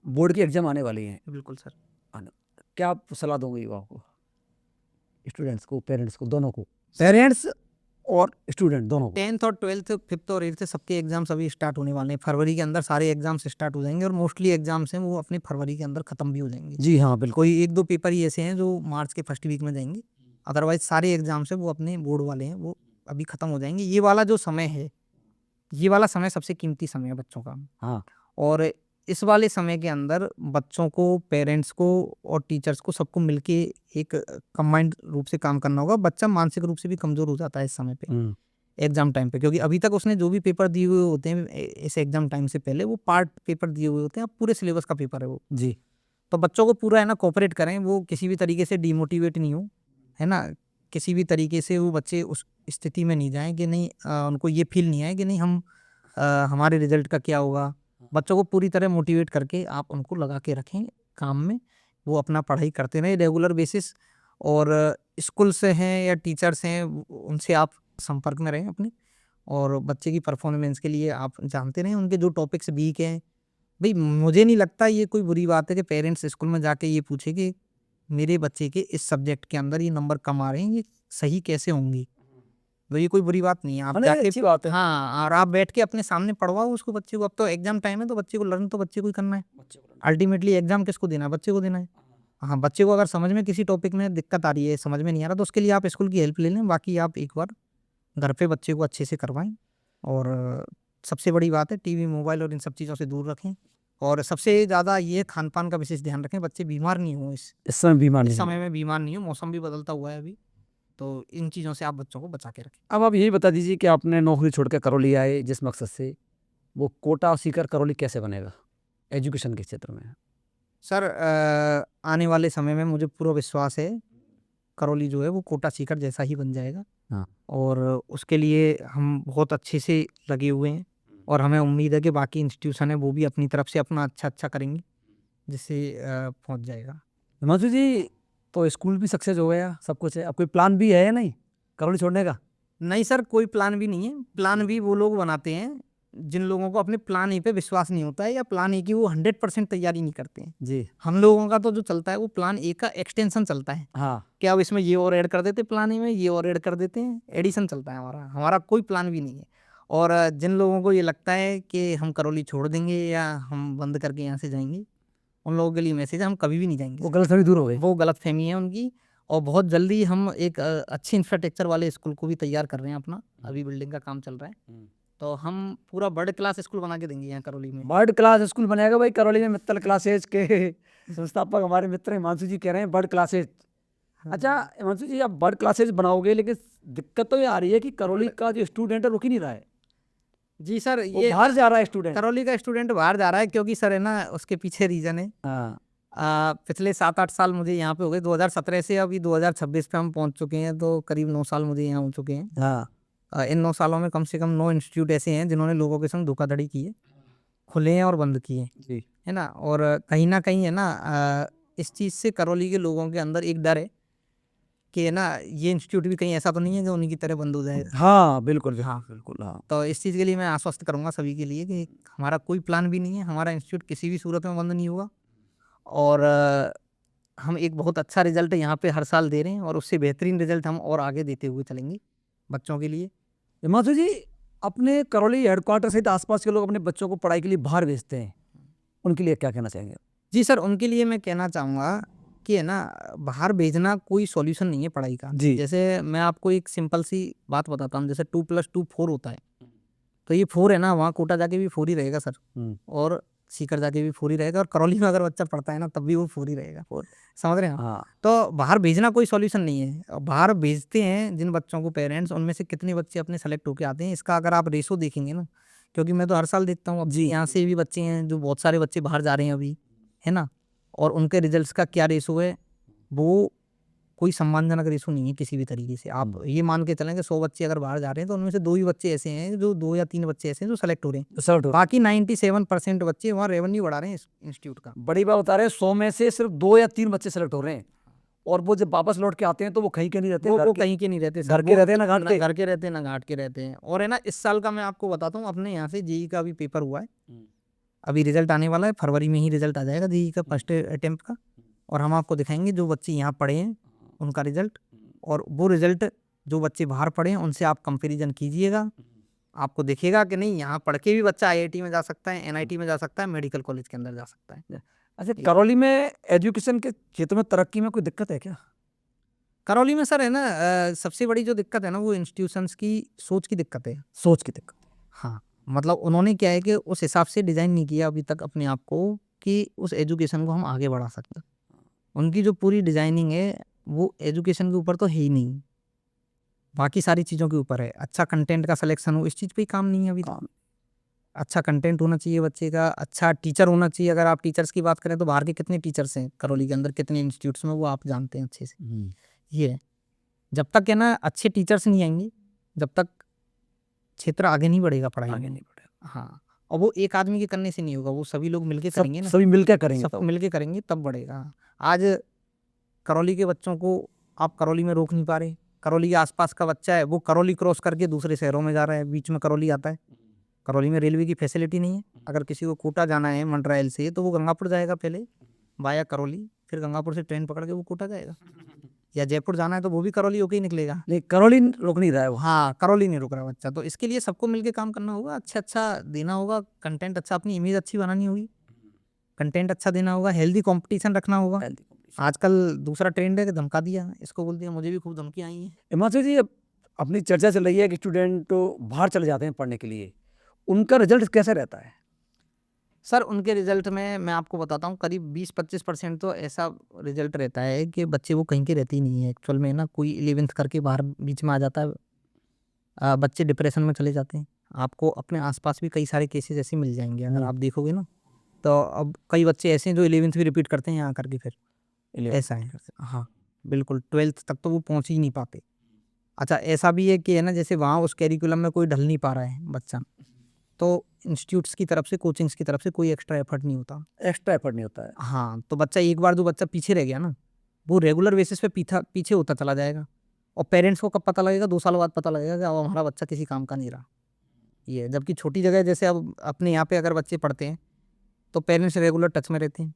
बोर्ड की एग्ज़ाम आने वाली हैं। बिल्कुल सर। आने क्या आप सलाह दोगे युवाओं को? स्टूडेंट्स को, पेरेंट्स को, दोनों को? पेरेंट्स और स्टूडेंट दोनों को? 10th और 12th 5th और 8th सबके एग्ज़ाम्स अभी स्टार्ट होने वाले हैं। फरवरी के अंदर सारे एग्ज़ाम्स स्टार्ट हो जाएँगे और मोस्टली एग्ज़ाम्स हैं वो अपने फरवरी के अंदर खत्म भी हो जाएँगे। जी हाँ, बिल्कुल। कोई 1-2 पेपर ही ऐसे हैं जो मार्च के फर्स्ट वीक में जाएँगे। अदरवाइज़ सारे एग्ज़ाम्स हैं वो अपने बोर्ड वाले हैं, वो अभी खत्म हो जाएँगे। ये वाला जो समय है, ये वाला समय सबसे कीमती समय है बच्चों का। हाँ, और इस वाले समय के अंदर बच्चों को, पेरेंट्स को और टीचर्स को सबको मिलके एक कंबाइंड रूप से काम करना होगा। बच्चा मानसिक रूप से भी कमज़ोर हो जाता है इस समय पे, हुँ, एग्ज़ाम टाइम पे, क्योंकि अभी तक उसने जो भी पेपर दिए हुए होते हैं इस एग्ज़ाम टाइम से पहले वो पार्ट पेपर दिए हुए होते हैं, अब पूरे सिलेबस का पेपर है वो। जी। तो बच्चों को पूरा है ना कोऑपरेट करें, वो किसी भी तरीके से डिमोटिवेट नहीं हो, है ना? किसी भी तरीके से वो बच्चे उस स्थिति में नहीं जाएँ कि नहीं उनको ये फ़ील नहीं आए कि नहीं हमारे रिज़ल्ट का क्या होगा? बच्चों को पूरी तरह मोटिवेट करके आप उनको लगा के रखें काम में, वो अपना पढ़ाई करते रहें रेगुलर बेसिस। और स्कूल से हैं या टीचर्स हैं उनसे आप संपर्क में रहें अपने, और बच्चे की परफॉर्मेंस के लिए आप जानते रहें उनके जो टॉपिक्स वीक हैं। भई मुझे नहीं लगता ये कोई बुरी बात है कि पेरेंट्स स्कूल में जाके ये पूछे कि मेरे बच्चे के इस सब्जेक्ट के अंदर ये नंबर कम आ रहे हैं, ये सही कैसे होंगे? तो ये कोई बुरी बात नहीं है। आप हाँ, नहीं, जाके अच्छी बात है। हाँ, और आप बैठ के अपने सामने पढ़वाओ उसको बच्चे को। अब तो एग्ज़ाम टाइम है तो बच्चे को लर्न तो बच्चे को ही करना है। अल्टीमेटली एग्ज़ाम किसको देना है? बच्चे को देना है। हाँ, बच्चे को अगर समझ में किसी टॉपिक में दिक्कत आ रही है, समझ में नहीं आ रहा, तो उसके लिए आप स्कूल की हेल्प ले लें। बाकी आप एक बार घर पे बच्चे को अच्छे से करवाएँ। और सबसे बड़ी बात है टीवी, मोबाइल और इन सब चीज़ों से दूर रखें। और सबसे ज़्यादा ये खान-पान का विशेष ध्यान रखें, बच्चे बीमार नहीं हों इस समय बीमार इस नहीं हों। समय में बीमार नहीं हों, मौसम भी बदलता हुआ है अभी, तो इन चीज़ों से आप बच्चों को बचा के रखें। अब आप यही बता दीजिए कि आपने नौकरी छोड़ के करौली आए जिस मकसद से, वो कोटा और सीकर करौली कैसे बनेगा एजुकेशन के क्षेत्र में? सर आने वाले समय में मुझे पूरा विश्वास है, करौली जो है वो कोटा सीकर जैसा ही बन जाएगा। हाँ। और उसके लिए हम बहुत अच्छे से लगे हुए हैं, और हमें उम्मीद है कि बाकी इंस्टीट्यूशन है वो भी अपनी तरफ से अपना अच्छा-अच्छा करेंगे, जिससे पहुँच जाएगा। हिमांशु जी, तो स्कूल भी सक्सेस हो गया, सब कुछ है, अब कोई प्लान भी है या नहीं करौली छोड़ने का? नहीं सर, कोई प्लान भी नहीं है। प्लान भी वो लोग बनाते हैं, जिन लोगों को अपने प्लान ए पे विश्वास नहीं होता है या प्लान ए की वो 100% तैयारी नहीं करते हैं। जी। हम लोगों का तो जो चलता है वो प्लान ए का एक्सटेंशन चलता है, हाँ। कि अब इसमें ये और ऐड कर देते हैं प्लान ए में, ये और ऐड कर देते हैं, एडिशन चलता है हमारा। हमारा कोई प्लान भी नहीं है। और जिन लोगों को ये लगता है कि हम करौली छोड़ देंगे या हम बंद करके यहाँ से जाएँगे, उन लोगों के लिए मैसेज है, हम कभी भी नहीं जाएँगे वो सर। गलतफ़हमी दूर हो गई। वो गलतफ़हमी है उनकी। और बहुत जल्दी हम एक अच्छे इंफ्रास्ट्रक्चर वाले स्कूल को भी तैयार कर रहे हैं अपना, अभी बिल्डिंग का काम चल रहा है। तो हम पूरा वर्ल्ड क्लास स्कूल बना के देंगे यहाँ करौली में। वर्ल्ड क्लास स्कूल बनेगा भाई करौली में। मित्तल क्लासेज के संस्थापक हमारे मित्र हिमांशु जी कह रहे हैं वर्ल्ड क्लासेज। अच्छा हिमांशु जी, आप वर्ल्ड क्लासेज बनाओगे, लेकिन दिक्कत तो ये आ रही है कि करौली का जो स्टूडेंट है रुक ही नहीं रहा है, जी सर, वो ये बाहर जा रहा है स्टूडेंट। करौली का स्टूडेंट बाहर जा रहा है क्योंकि सर है ना उसके पीछे रीज़न है। हाँ। पिछले 7-8 साल मुझे यहाँ पे हो गए, 2017 से अभी 2026 पे हम पहुँच चुके हैं, तो करीब 9 साल मुझे यहाँ हो चुके हैं। हाँ। इन 9 सालों में कम से कम 9 इंस्टीट्यूट ऐसे हैं जिन्होंने लोगों के संग धोखाधड़ी की है, खुले हैं और बंद किए हैं, जी। है ना? और कहीं न कहीं है ना इस चीज़ से करौली के लोगों के अंदर एक डर है कि है ना ये इंस्टीट्यूट भी कहीं ऐसा तो नहीं है जो उन्हीं की तरह बंद हो जाएगा। हाँ बिल्कुल हाँ। बिल्कुल हाँ। तो इस चीज़ के लिए मैं आश्वस्त करूंगा सभी के लिए कि हमारा कोई प्लान भी नहीं है, हमारा इंस्टीट्यूट किसी भी सूरत में बंद नहीं होगा। और हम एक बहुत अच्छा रिजल्ट यहाँ पे हर साल दे रहे हैं और उससे बेहतरीन रिजल्ट हम और आगे देते हुए चलेंगे बच्चों के लिए। हिमांशु जी, अपने करौली हेडक्वार्टर सहित आसपास के लोग अपने बच्चों को पढ़ाई के लिए बाहर भेजते हैं, उनके लिए क्या कहना चाहेंगे? जी सर, उनके लिए मैं कहना चाहूँगा कि है ना बाहर भेजना कोई सॉल्यूशन नहीं है पढ़ाई का। जी। जैसे मैं आपको एक सिंपल सी बात बताता हूँ, जैसे 2+2 4 होता है, तो ये 4 है ना, वहाँ कोटा जाके भी 4 ही रहेगा सर, और सीकर जाके भी 4 ही रहेगा, और करौली में अगर बच्चा पढ़ता है ना तब भी वो 4 ही रहेगा। समझ रहे हैं आप? हाँ। तो बाहर भेजना कोई सॉल्यूशन नहीं है। और बाहर भेजते हैं जिन बच्चों को पेरेंट्स, उनमें से कितने बच्चे अपने सेलेक्ट होके आते हैं, इसका अगर आप रेशो देखेंगे ना, क्योंकि मैं तो हर साल देखता हूँ, अब जी। यहाँ से भी बच्चे हैं जो बहुत सारे बच्चे बाहर जा रहे हैं अभी, है ना, और उनके रिजल्ट्स का क्या रेशो है, वो कोई सम्मानजनक रेशो नहीं है किसी भी तरीके से। आप ये मान के चलें कि 100 बच्चे अगर बाहर जा रहे हैं तो उनमें से 2 ही बच्चे ऐसे हैं, जो 2 या 3 बच्चे ऐसे हैं जो सेलेक्ट हो रहे हैं। सर बाकी 97% बच्चे वहाँ रेवेन्यू बढ़ा रहे हैं इस इंस्टीट्यूट का। बड़ी बात बता रहे हैं, 100 में से सिर्फ 2 या 3 बच्चे सेलेक्ट हो रहे हैं, और वो जब वापस लौट के आते हैं तो वो कहीं के नहीं रहते, वो कहीं के नहीं रहते सर, घर के वो रहते हैं ना घाट के। घर के रहते हैं ना घाट के रहते हैं। और है ना, इस साल का मैं आपको बताता हूँ, अपने यहाँ से जेईई का भी पेपर हुआ है, अभी रिजल्ट आने वाला है, फरवरी में ही रिजल्ट आ जाएगा जेईई का फर्स्ट अटेम्प्ट का, और हम आपको दिखाएंगे जो बच्चे यहाँ पढ़े हैं उनका रिजल्ट, और वो रिजल्ट जो बच्चे बाहर पढ़े हैं उनसे आप कंपेरिजन कीजिएगा, आपको दिखेगा कि नहीं यहाँ पढ़ के भी बच्चा आईआईटी में जा सकता है, एनआईटी में जा सकता है, मेडिकल कॉलेज के अंदर जा सकता है। अच्छा, करौली में एजुकेशन के क्षेत्र में तरक्की में कोई दिक्कत है क्या? करौली में सर है ना, सबसे बड़ी जो दिक्कत है ना वो इंस्टीट्यूशंस की सोच की दिक्कत है। सोच की दिक्कत। हाँ, मतलब उन्होंने क्या है कि उस हिसाब से डिज़ाइन नहीं किया अभी तक अपने आप को कि उस एजुकेशन को हम आगे बढ़ा सकते। उनकी जो पूरी डिज़ाइनिंग है वो एजुकेशन के ऊपर तो है ही नहीं, बाकी सारी चीज़ों के ऊपर है। अच्छा कंटेंट का सिलेक्शन हो, इस चीज़ पे ही काम नहीं है अभी तक। अच्छा कंटेंट होना चाहिए बच्चे का, अच्छा टीचर होना चाहिए। अगर आप टीचर्स की बात करें तो बाहर के कितने टीचर्स हैं करौली के अंदर, कितने इंस्टीट्यूट्स में, वो आप जानते हैं अच्छे से। ये है, जब तक है ना अच्छे टीचर्स नहीं आएंगे, जब तक क्षेत्र आगे नहीं बढ़ेगा पढ़ाई आगे में। नहीं बढ़ेगा। हाँ, और वो एक आदमी के करने से नहीं होगा, वो सभी लोग मिलके करेंगे ना, सभी मिलकर करेंगे, सब मिलके करेंगे तब बढ़ेगा। आज करौली के बच्चों को आप करौली में रोक नहीं पा रहे। करौली के आसपास का बच्चा है वो करौली क्रॉस करके दूसरे शहरों में जा रहा है, बीच में करौली आता है। करौली में रेलवे की फैसिलिटी नहीं है, अगर किसी को कोटा जाना है मंडरायल से तो वो गंगापुर जाएगा पहले वाया करौली, फिर गंगापुर से ट्रेन पकड़ के वो कोटा जाएगा, या जयपुर जाना है तो वो भी करौली होके ही निकलेगा। नहीं, करौली रोक नहीं रहा है वो। हाँ, करौली नहीं रुक रहा बच्चा, तो इसके लिए सबको मिलके काम करना होगा, अच्छा देना होगा कंटेंट, अच्छा अपनी इमेज अच्छी बनानी होगी, कंटेंट अच्छा देना होगा, हेल्दी कंपटीशन रखना होगा। आजकल दूसरा ट्रेंड है कि धमका दिया, इसको बोल दिया, मुझे भी खूब धमकी आई है। हिमांशु जी, अब अपनी चर्चा चल रही है कि स्टूडेंट बाहर चले जाते हैं पढ़ने के लिए, उनका रिजल्ट कैसे रहता है? सर उनके रिजल्ट में मैं आपको बताता हूँ, करीब 20-25% तो ऐसा रिजल्ट रहता है कि बच्चे वो कहीं के रहते ही नहीं है एक्चुअल में ना, कोई 11th करके बाहर बीच में आ जाता है, बच्चे डिप्रेशन में चले जाते हैं। आपको अपने आसपास भी कई सारे केसेस ऐसे मिल जाएंगे अगर आप देखोगे ना, तो अब कई बच्चे ऐसे हैं जो 11th भी रिपीट करते हैं यहाँ करके, फिर ऐसा है। हाँ बिल्कुल, 12th तक तो वो पहुँच ही नहीं पाते। अच्छा, ऐसा भी है कि है ना, जैसे वहाँ उस कैरिकुलम में कोई ढल नहीं पा रहा है बच्चा, तो इंस्टीट्यूट्स की तरफ से, कोचिंग्स की तरफ से कोई एक्स्ट्रा एफर्ट नहीं होता। एक्स्ट्रा एफर्ट नहीं होता है। हाँ, तो बच्चा एक बार जो बच्चा पीछे रह गया ना, वो रेगुलर बेसिस पे पीछे होता चला जाएगा, और पेरेंट्स को कब पता लगेगा? 2 साल बाद पता लगेगा कि अब हमारा बच्चा किसी काम का नहीं रहा। ये है, जबकि छोटी जगह जैसे अब अपने यहाँ पे अगर बच्चे पढ़ते हैं तो पेरेंट्स रेगुलर टच में रहते हैं,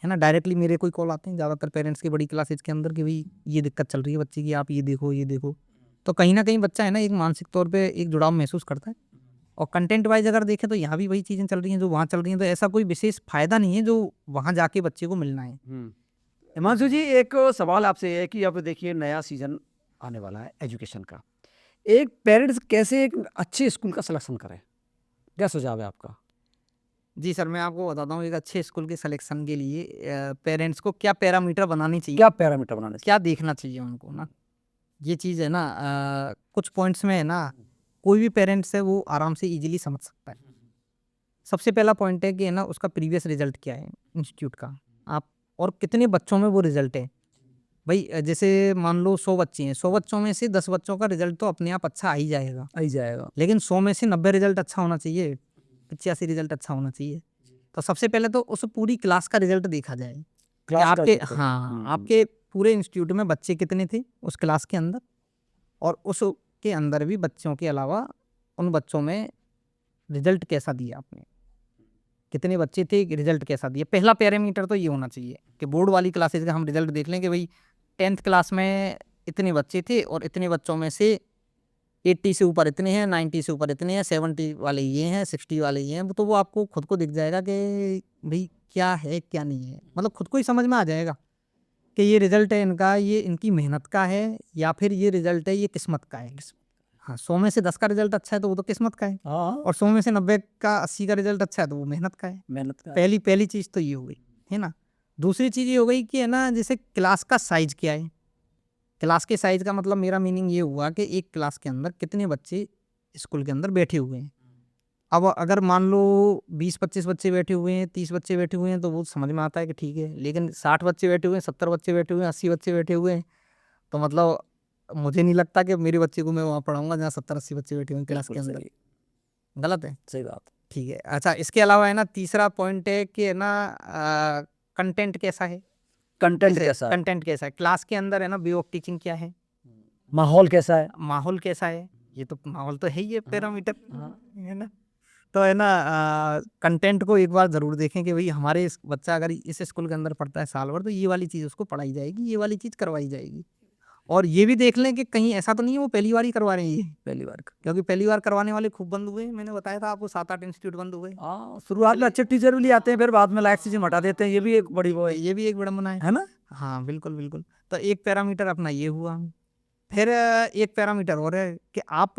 है ना, डायरेक्टली मेरे कोई कॉल आते हैं ज़्यादातर पेरेंट्स की बड़ी क्लासेज के अंदर कि भाई ये दिक्कत चल रही है बच्चे की, आप ये देखो ये देखो। तो कहीं ना कहीं बच्चा है ना एक मानसिक तौर पे एक जुड़ाव महसूस करता है। और कंटेंट वाइज अगर देखें तो यहाँ भी वही चीज़ें चल रही हैं जो वहाँ चल रही हैं, तो ऐसा कोई विशेष फायदा नहीं है जो वहाँ जाके बच्चे को मिलना है। हिमांशु जी, एक सवाल आपसे है कि अब देखिए नया सीजन आने वाला है एजुकेशन का, एक पेरेंट्स कैसे एक अच्छे स्कूल का सिलेक्शन करें, क्या सुझाव है आपका? जी सर, मैं आपको बताता हूँ एक अच्छे स्कूल के सिलेक्शन के लिए पेरेंट्स को क्या पैरामीटर बनानी चाहिए, क्या पैरामीटर बनाने चाहिए, क्या देखना चाहिए उनको ना, ये चीज़ है ना, कुछ पॉइंट्स में है ना कोई भी पेरेंट्स है वो आराम से इजीली समझ सकता है। सबसे पहला पॉइंट है कि है ना उसका प्रीवियस रिजल्ट क्या है इंस्टीट्यूट का, आप और कितने बच्चों में वो रिजल्ट है। भाई जैसे मान लो 100 बच्चे हैं, 100 बच्चों में से 10 बच्चों का रिजल्ट तो अपने आप अच्छा आ ही जाएगा, लेकिन 100 में से 90 रिजल्ट अच्छा होना चाहिए, 85 रिजल्ट अच्छा होना चाहिए। तो सबसे पहले तो उस पूरी क्लास का रिजल्ट देखा जाए कि आपके, हाँ, आपके पूरे इंस्टीट्यूट में बच्चे कितने थे उस क्लास के अंदर, और उसके अंदर भी बच्चों के अलावा उन बच्चों में रिजल्ट कैसा दिया आपने, कितने बच्चे थे, रिजल्ट कैसा दिया। पहला पैरामीटर तो ये होना चाहिए कि बोर्ड वाली क्लासेज का हम रिजल्ट देख लें कि भाई 10th क्लास में इतने बच्चे थे और इतने बच्चों में से 80 से ऊपर इतने हैं, 90 से ऊपर इतने हैं, 70 वाले ये हैं, 60 वाले ये हैं। तो वो आपको खुद को दिख जाएगा कि भाई क्या है क्या नहीं है, मतलब खुद को ही समझ में आ जाएगा कि ये रिजल्ट है इनका, ये इनकी मेहनत का है या फिर ये रिजल्ट है ये किस्मत का है। हाँ, 100 में से 10 का रिजल्ट अच्छा है तो वो तो किस्मत का है, हाँ, और 100 में से 90 का 80 का रिजल्ट अच्छा है तो वो मेहनत का है। मेहनत का। पहली चीज़ तो ये हो गई, है ना। दूसरी चीज़ ये हो गई कि है ना, जैसे क्लास का साइज क्या है। क्लास के साइज का मतलब मेरा मीनिंग ये हुआ कि एक क्लास के अंदर कितने बच्चे स्कूल के अंदर बैठे हुए हैं। अब अगर मान लो 20-25 बच्चे बैठे हुए हैं, 30 बच्चे बैठे हुए हैं तो वो समझ में आता है कि ठीक है, लेकिन 60 बच्चे बैठे हुए हैं, 70 बच्चे बैठे हुए हैं, 80 बच्चे बैठे हुए हैं, तो मतलब मुझे नहीं लगता कि मेरे बच्चे को मैं वहाँ पढ़ाऊंगा जहाँ 70-80 बच्चे बैठे हुए हैं क्लास के अंदर। गलत है। सही बात। ठीक है। अच्छा, इसके अलावा है ना, तीसरा पॉइंट है कि है ना, कंटेंट कैसा है। कंटेंट कैसा है, कंटेंट कैसा है क्लास के अंदर, है ना, वे ऑफ टीचिंग क्या है, माहौल कैसा है। माहौल कैसा है। ये तो माहौल तो है ही है पैरामीटर, हाँ। है ना। तो है ना, कंटेंट को एक बार ज़रूर देखें कि भाई हमारे बच्चा अगर इस स्कूल के अंदर पढ़ता है साल भर, तो ये वाली चीज़ उसको पढ़ाई जाएगी, ये वाली चीज़ करवाई जाएगी। और ये भी देख लें कि कहीं ऐसा तो नहीं है वो पहली बार ही करवा रहे हैं ये, पहली बार। क्योंकि पहली बार करवाने वाले खूब बंद हुए। मैंने बताया था आपको 7-8 इंस्टीट्यूट बंद हुए। हाँ, शुरुआत में अच्छे टीचर भी ले आते हैं, फिर बाद में लायक चीजें हटा देते हैं। ये भी एक बड़ी वो है, ये भी एक विडंबना है ना। हाँ, बिल्कुल बिल्कुल। तो एक पैरामीटर अपना ये हुआ। फिर एक पैरामीटर और है कि आप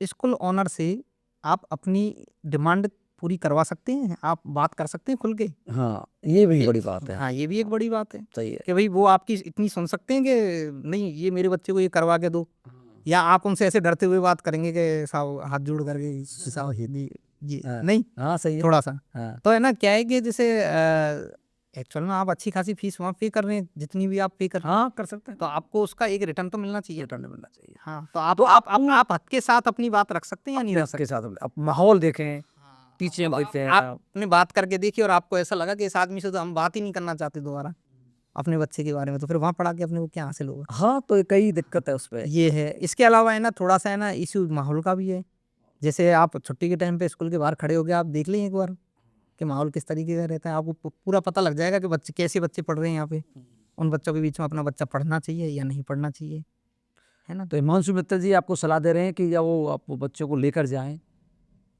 स्कूल ओनर से आप अपनी डिमांड पूरी करवा सकते हैं, आप बात कर सकते हैं खुल के। हाँ, ये भी बड़ी बात है। हाँ, ये भी एक बड़ी बात है सही है। कि भाई वो आपकी इतनी सुन सकते हैं कि नहीं, ये मेरे बच्चे को ये करवा के दो, या आप उनसे ऐसे डरते हुए बात करेंगे कि साहब हाथ जोड़ करके साहब ये हाँ, नहीं, हाँ, सही है। थोड़ा सा। हाँ, तो है ना, क्या है कि जैसे एक्चुअल में आप अच्छी खासी फीस वहाँ पे कर रहे हैं, जितनी भी आप पे कर रहे हैं, हाँ, कर सकते हैं। तो आपको उसका एक रिटर्न तो मिलना चाहिए। रिटर्न मिलना चाहिए। हाँ, तो आप हद के साथ अपनी बात रख सकते हैं या नहीं रख के सकते। साथ अब माहौल देखें, टीचर तो बैठते हैं। आपने बात करके देखी और आपको ऐसा लगा कि इस आदमी से तो हम बात ही नहीं करना चाहते दोबारा अपने बच्चे के बारे में, तो फिर वहाँ पढ़ा के अपने को क्या हासिल होगा। हाँ, तो कई दिक्कत है उस पर। ये है। इसके अलावा है ना, थोड़ा सा है ना इशू माहौल का भी है। जैसे आप छुट्टी के टाइम पे स्कूल के बाहर खड़े हो गए, आप देख लें एक बार कि माहौल किस तरीके का रहता है, आपको पूरा पता लग जाएगा कि बच्चे कैसे बच्चे पढ़ रहे हैं यहाँ पे। उन बच्चों के बीच में अपना बच्चा पढ़ना चाहिए या नहीं पढ़ना चाहिए, है ना। तो हिमांशु मित्तल जी आपको सलाह दे रहे हैं कि जब वो आप बच्चों को लेकर जाएं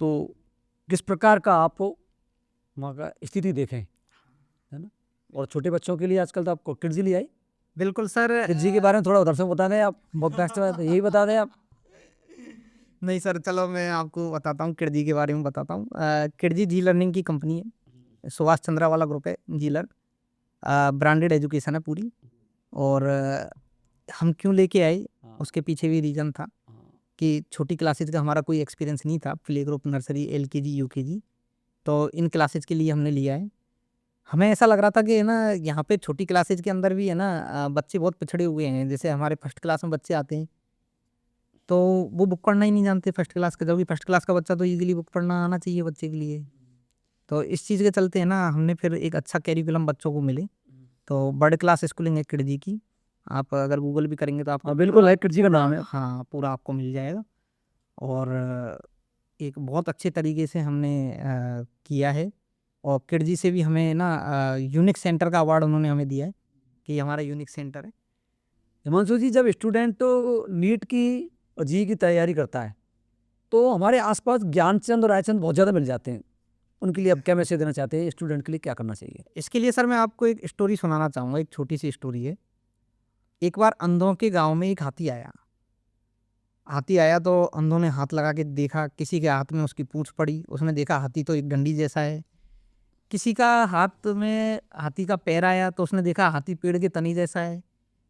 तो किस प्रकार का आप वहाँ का स्थिति देखें, है ना। और छोटे बच्चों के लिए आजकल तो आपको किड्स ले आई। बिल्कुल सर। किड्स जी के बारे में थोड़ा उधर से बता दें आप, बहुत बेस्ट बात है, यही बता दें आप। नहीं सर, चलो मैं आपको बताता हूँ, किडजी के बारे में बताता हूँ। किडजी जी लर्निंग की कंपनी है, सुभाष चंद्रा वाला ग्रुप है जी लर्न, ब्रांडेड एजुकेशन है पूरी। और हम क्यों लेके आए, उसके पीछे भी रीज़न था कि छोटी क्लासेज का हमारा कोई एक्सपीरियंस नहीं था, play group, nursery, LKG, UKG, तो इन क्लासेज के लिए हमने लिया है। हमें ऐसा लग रहा था कि है ना, यहाँ पे छोटी क्लासेज के अंदर भी है ना, बच्चे बहुत पिछड़े हुए हैं। जैसे हमारे फर्स्ट क्लास में बच्चे आते हैं तो वो बुक पढ़ना ही नहीं जानते फर्स्ट क्लास का, जबकि फर्स्ट क्लास का बच्चा तो इजीली बुक पढ़ना आना चाहिए बच्चे के लिए। तो इस चीज़ के चलते है ना, हमने फिर एक अच्छा कैरिकुलम बच्चों को मिले, तो बर्ड क्लास स्कूलिंग है किडजी की। आप अगर गूगल भी करेंगे तो आपको बिल्कुल है, किड्स जी का नाम है। हाँ, पूरा आपको मिल जाएगा। और एक बहुत अच्छे तरीके से हमने किया है। और किडजी से भी हमें ना यूनिक सेंटर का अवार्ड उन्होंने हमें दिया है कि ये हमारा यूनिक सेंटर है। हिमांशु जी, जब स्टूडेंट तो नीट की और जी की तैयारी करता है तो हमारे आसपास ज्ञानचंद और रायचंद बहुत ज़्यादा मिल जाते हैं, उनके लिए अब क्या मैसेज देना चाहते हैं, स्टूडेंट के लिए क्या करना चाहिए। इसके लिए सर मैं आपको एक स्टोरी सुनाना चाहूँगा, एक छोटी सी स्टोरी है। एक बार अंधों के गांव में एक हाथी आया। हाथी आया तो अंधों ने हाथ लगा के देखा, किसी के हाथ में उसकी पूंछ पड़ी, उसने देखा हाथी तो एक डंडी जैसा है। किसी का हाथ में हाथी का पैर आया तो उसने देखा हाथी पेड़ के तनी जैसा है।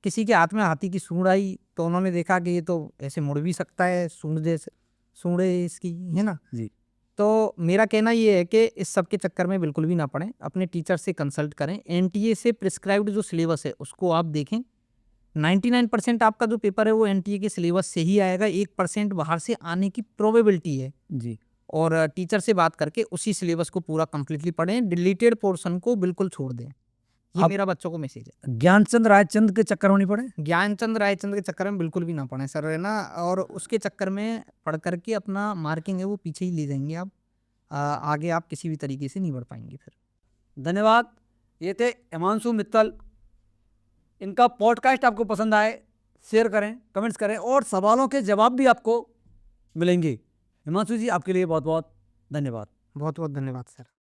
किसी के हाथ में हाथी की सूंड आई तो उन्होंने देखा कि ये तो ऐसे मुड़ भी सकता है, सूंड जैसे सूंड है इसकी, है ना। जी। तो मेरा कहना ये है कि इस सब के चक्कर में बिल्कुल भी ना पड़ें, अपने टीचर से कंसल्ट करें, NTA से प्रिस्क्राइब्ड जो सिलेबस है उसको आप देखें। 99% आपका जो पेपर है वो NTA के सिलेबस से ही आएगा, 1% बाहर से आने की प्रोबेबिलिटी है। जी। और टीचर से बात करके उसी सिलेबस को पूरा कंप्लीटली पढ़ें, डिलीटेड पोर्शन को बिल्कुल छोड़ दें। ये आप- मेरा बच्चों को मैसेज है। ज्ञानचंद रायचंद के चक्कर में नहीं पड़े? ज्ञानचंद रायचंद के चक्कर में बिल्कुल भी ना पड़े सर, है ना, और उसके चक्कर में पढ़ करके अपना मार्किंग है वो पीछे ही ले जाएंगे आप। आगे आप किसी भी तरीके से नहीं बढ़ पाएंगे फिर। धन्यवाद। ये थे हिमांशु मित्तल। इनका पॉडकास्ट आपको पसंद आए, शेयर करें, कमेंट्स करें, और सवालों के जवाब भी आपको मिलेंगे। हिमांशु जी, आपके लिए बहुत बहुत धन्यवाद। बहुत बहुत धन्यवाद सर।